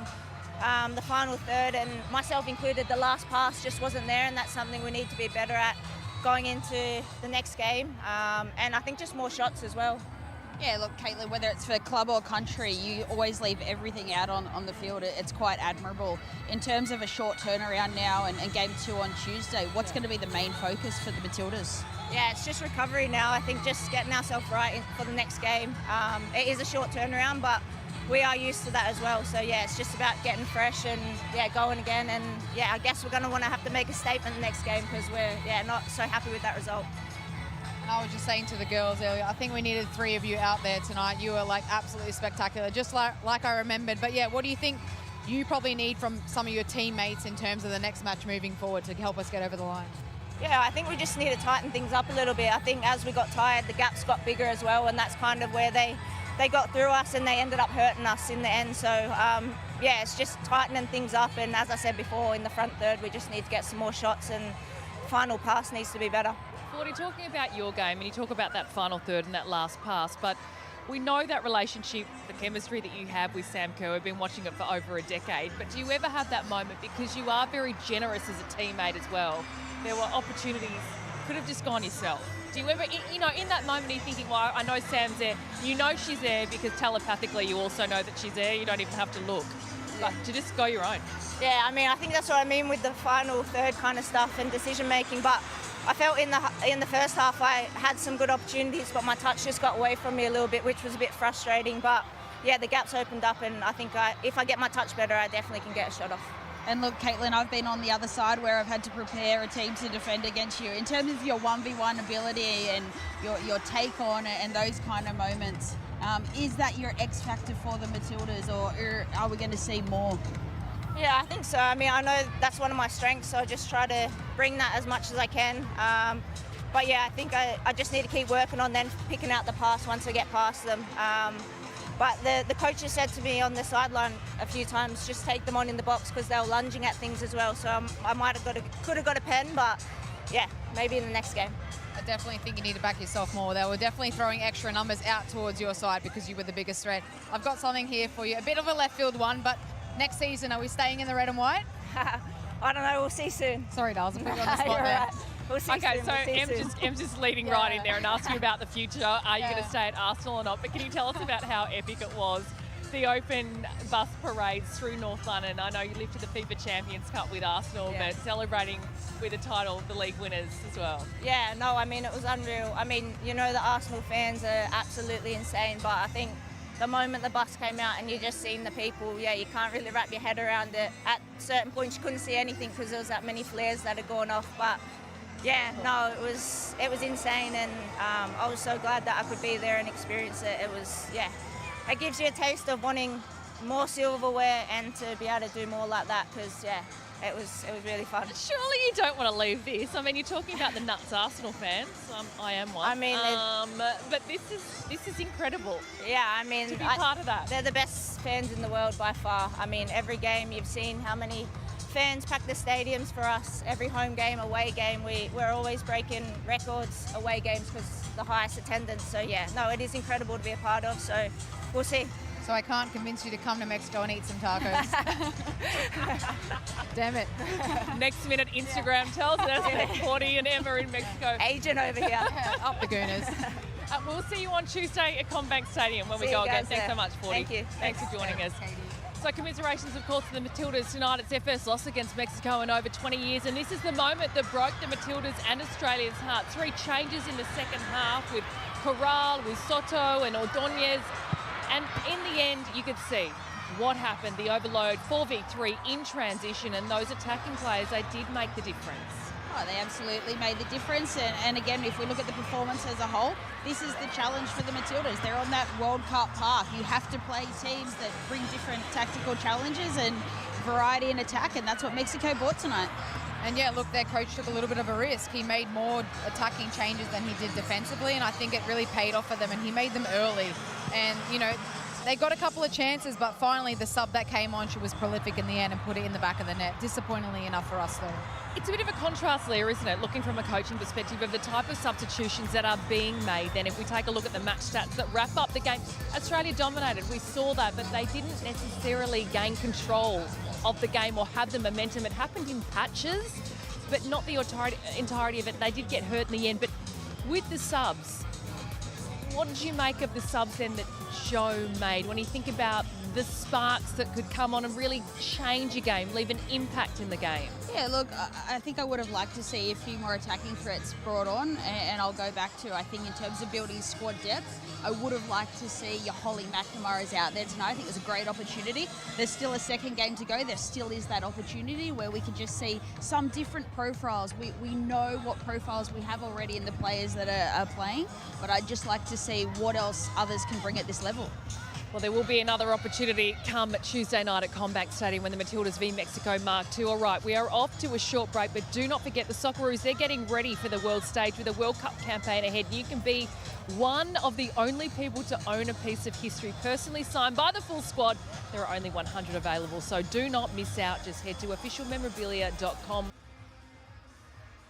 the final third, and myself included, the last pass just wasn't there, and that's something we need to be better at going into the next game, and I think just more shots as well. Yeah, look, Caitlin, whether it's for club or country, you always leave everything out on the field. It's quite admirable. In terms of a short turnaround now and game 2 on Tuesday, what's going to be the main focus for the Matildas? Yeah, it's just recovery now. I think just getting ourselves right for the next game. It is a short turnaround, but we are used to that as well. So yeah, it's just about getting fresh and going again. And yeah, I guess we're going to want to have to make a statement the next game because we're not so happy with that result. And I was just saying to the girls earlier, I think we needed 3 of you out there tonight. You were like absolutely spectacular, just like I remembered. But yeah, what do you think you probably need from some of your teammates in terms of the next match moving forward to help us get over the line? Yeah, I think we just need to tighten things up a little bit. I think as we got tired, the gaps got bigger as well, and that's kind of where they got through us and they ended up hurting us in the end. So yeah, it's just tightening things up, and as I said before, in the front third we just need to get some more shots and final pass needs to be better. Fordy, talking about your game, and you talk about that final third and that last pass, but we know that relationship, the chemistry that you have with Sam Kerr. We've been watching it for over a decade, but do you ever have that moment, because you are very generous as a teammate as well? There were opportunities could have just gone yourself. Do you ever, you know, in that moment, are you thinking, well, I know Sam's there. You know she's there because telepathically you also know that she's there. You don't even have to look. But to just go your own. Yeah, I mean, I think that's what I mean with the final third kind of stuff and decision making. But I felt in the first half I had some good opportunities, but my touch just got away from me a little bit, which was a bit frustrating. But yeah, the gaps opened up, and I think if I get my touch better, I definitely can get a shot off. And look, Caitlin, I've been on the other side where I've had to prepare a team to defend against you. In terms of your 1v1 ability and your take on it and those kind of moments, is that your X factor for the Matildas, or are we going to see more? Yeah, I think so. I mean, I know that's one of my strengths, so I just try to bring that as much as I can. But yeah, I think I just need to keep working on then picking out the pass once I get past them. But the coaches said to me on the sideline a few times, just take them on in the box because they were lunging at things as well. So I could have got a pen, but yeah, maybe in the next game. I definitely think you need to back yourself more. They were definitely throwing extra numbers out towards your side because you were the biggest threat. I've got something here for you, a bit of a left field one, but next season, are we staying in the red and white? I don't know, we'll see soon. Sorry, Darls, I'm putting you on the spot You're there. right. We'll see Okay, soon. so We'll see soon. Em's just leading right in there and asking you about the future. Are you going to stay at Arsenal or not? But can you tell us about how epic it was? The open bus parades through North London. I know you lifted the FIFA Champions Cup with Arsenal, but celebrating with the title of the league winners as well. Yeah, no, I mean, it was unreal. I mean, you know, the Arsenal fans are absolutely insane, but I think the moment the bus came out and you just seen the people, yeah, you can't really wrap your head around it. At certain points, you couldn't see anything because there was that many flares that had gone off, but yeah, no, it was insane, and I was so glad that I could be there and experience it. It was, yeah, it gives you a taste of wanting more silverware and to be able to do more like that because, yeah, it was really fun. Surely you don't want to leave this. I mean, you're talking about the nuts Arsenal fans. I am one. I mean, but this is incredible. Yeah, I mean, to be part of that. They're the best fans in the world by far. I mean, every game you've seen how many fans pack the stadiums for us. Every home game, away game, we're always breaking records away games because the highest attendance. So yeah, no, it is incredible to be a part of. So we'll see. So I can't convince you to come to Mexico and eat some tacos. Damn it. Next minute, Instagram tells us that Forty and Emma in Mexico. Agent over here. Up the Gooners. We'll see you on Tuesday at CommBank Stadium when we See go you again. guys Thanks there. so much, Forty. Thank you. Thanks for joining us. Katie. So commiserations, of course, to the Matildas tonight. It's their first loss against Mexico in over 20 years, and this is the moment that broke the Matildas and Australia's heart. 3 changes in the second half with Corral, with Soto and Ordonez. And in the end, you could see what happened. The overload, 4v3 in transition, and those attacking players, they did make the difference. Oh, they absolutely made the difference. And again, if we look at the performance as a whole, this is the challenge for the Matildas. They're on that World Cup path. You have to play teams that bring different tactical challenges and variety in attack, and that's what Mexico brought tonight. And yeah, look, their coach took a little bit of a risk. He made more attacking changes than he did defensively, and I think it really paid off for them, and he made them early. And, you know, they got a couple of chances, but finally the sub that came on, she was prolific in the end and put it in the back of the net. Disappointingly enough for us, though. It's a bit of a contrast there, isn't it? Looking from a coaching perspective of the type of substitutions that are being made. Then if we take a look at the match stats that wrap up the game, Australia dominated. We saw that, but they didn't necessarily gain control of the game or have the momentum. It happened in patches, but not the entirety of it. They did get hurt in the end. But with the subs, what did you make of the subs then that Joe made when you think about the sparks that could come on and really change a game, leave an impact in the game? Yeah, look, I think I would have liked to see a few more attacking threats brought on, and I'll go back to, I think in terms of building squad depth, I would have liked to see your Holly McNamara's out there tonight. I think it was a great opportunity. There's still a second game to go. There still is that opportunity where we can just see some different profiles. We know what profiles we have already in the players that are playing, but I'd just like to see what else others can bring at this level. Well, there will be another opportunity come Tuesday night at CommBank Stadium when the Matildas v Mexico Mark II. All right, we are off to a short break, but do not forget the Socceroos, they're getting ready for the world stage with a World Cup campaign ahead. You can be one of the only people to own a piece of history personally signed by the full squad. There are only 100 available, so do not miss out. Just head to officialmemorabilia.com.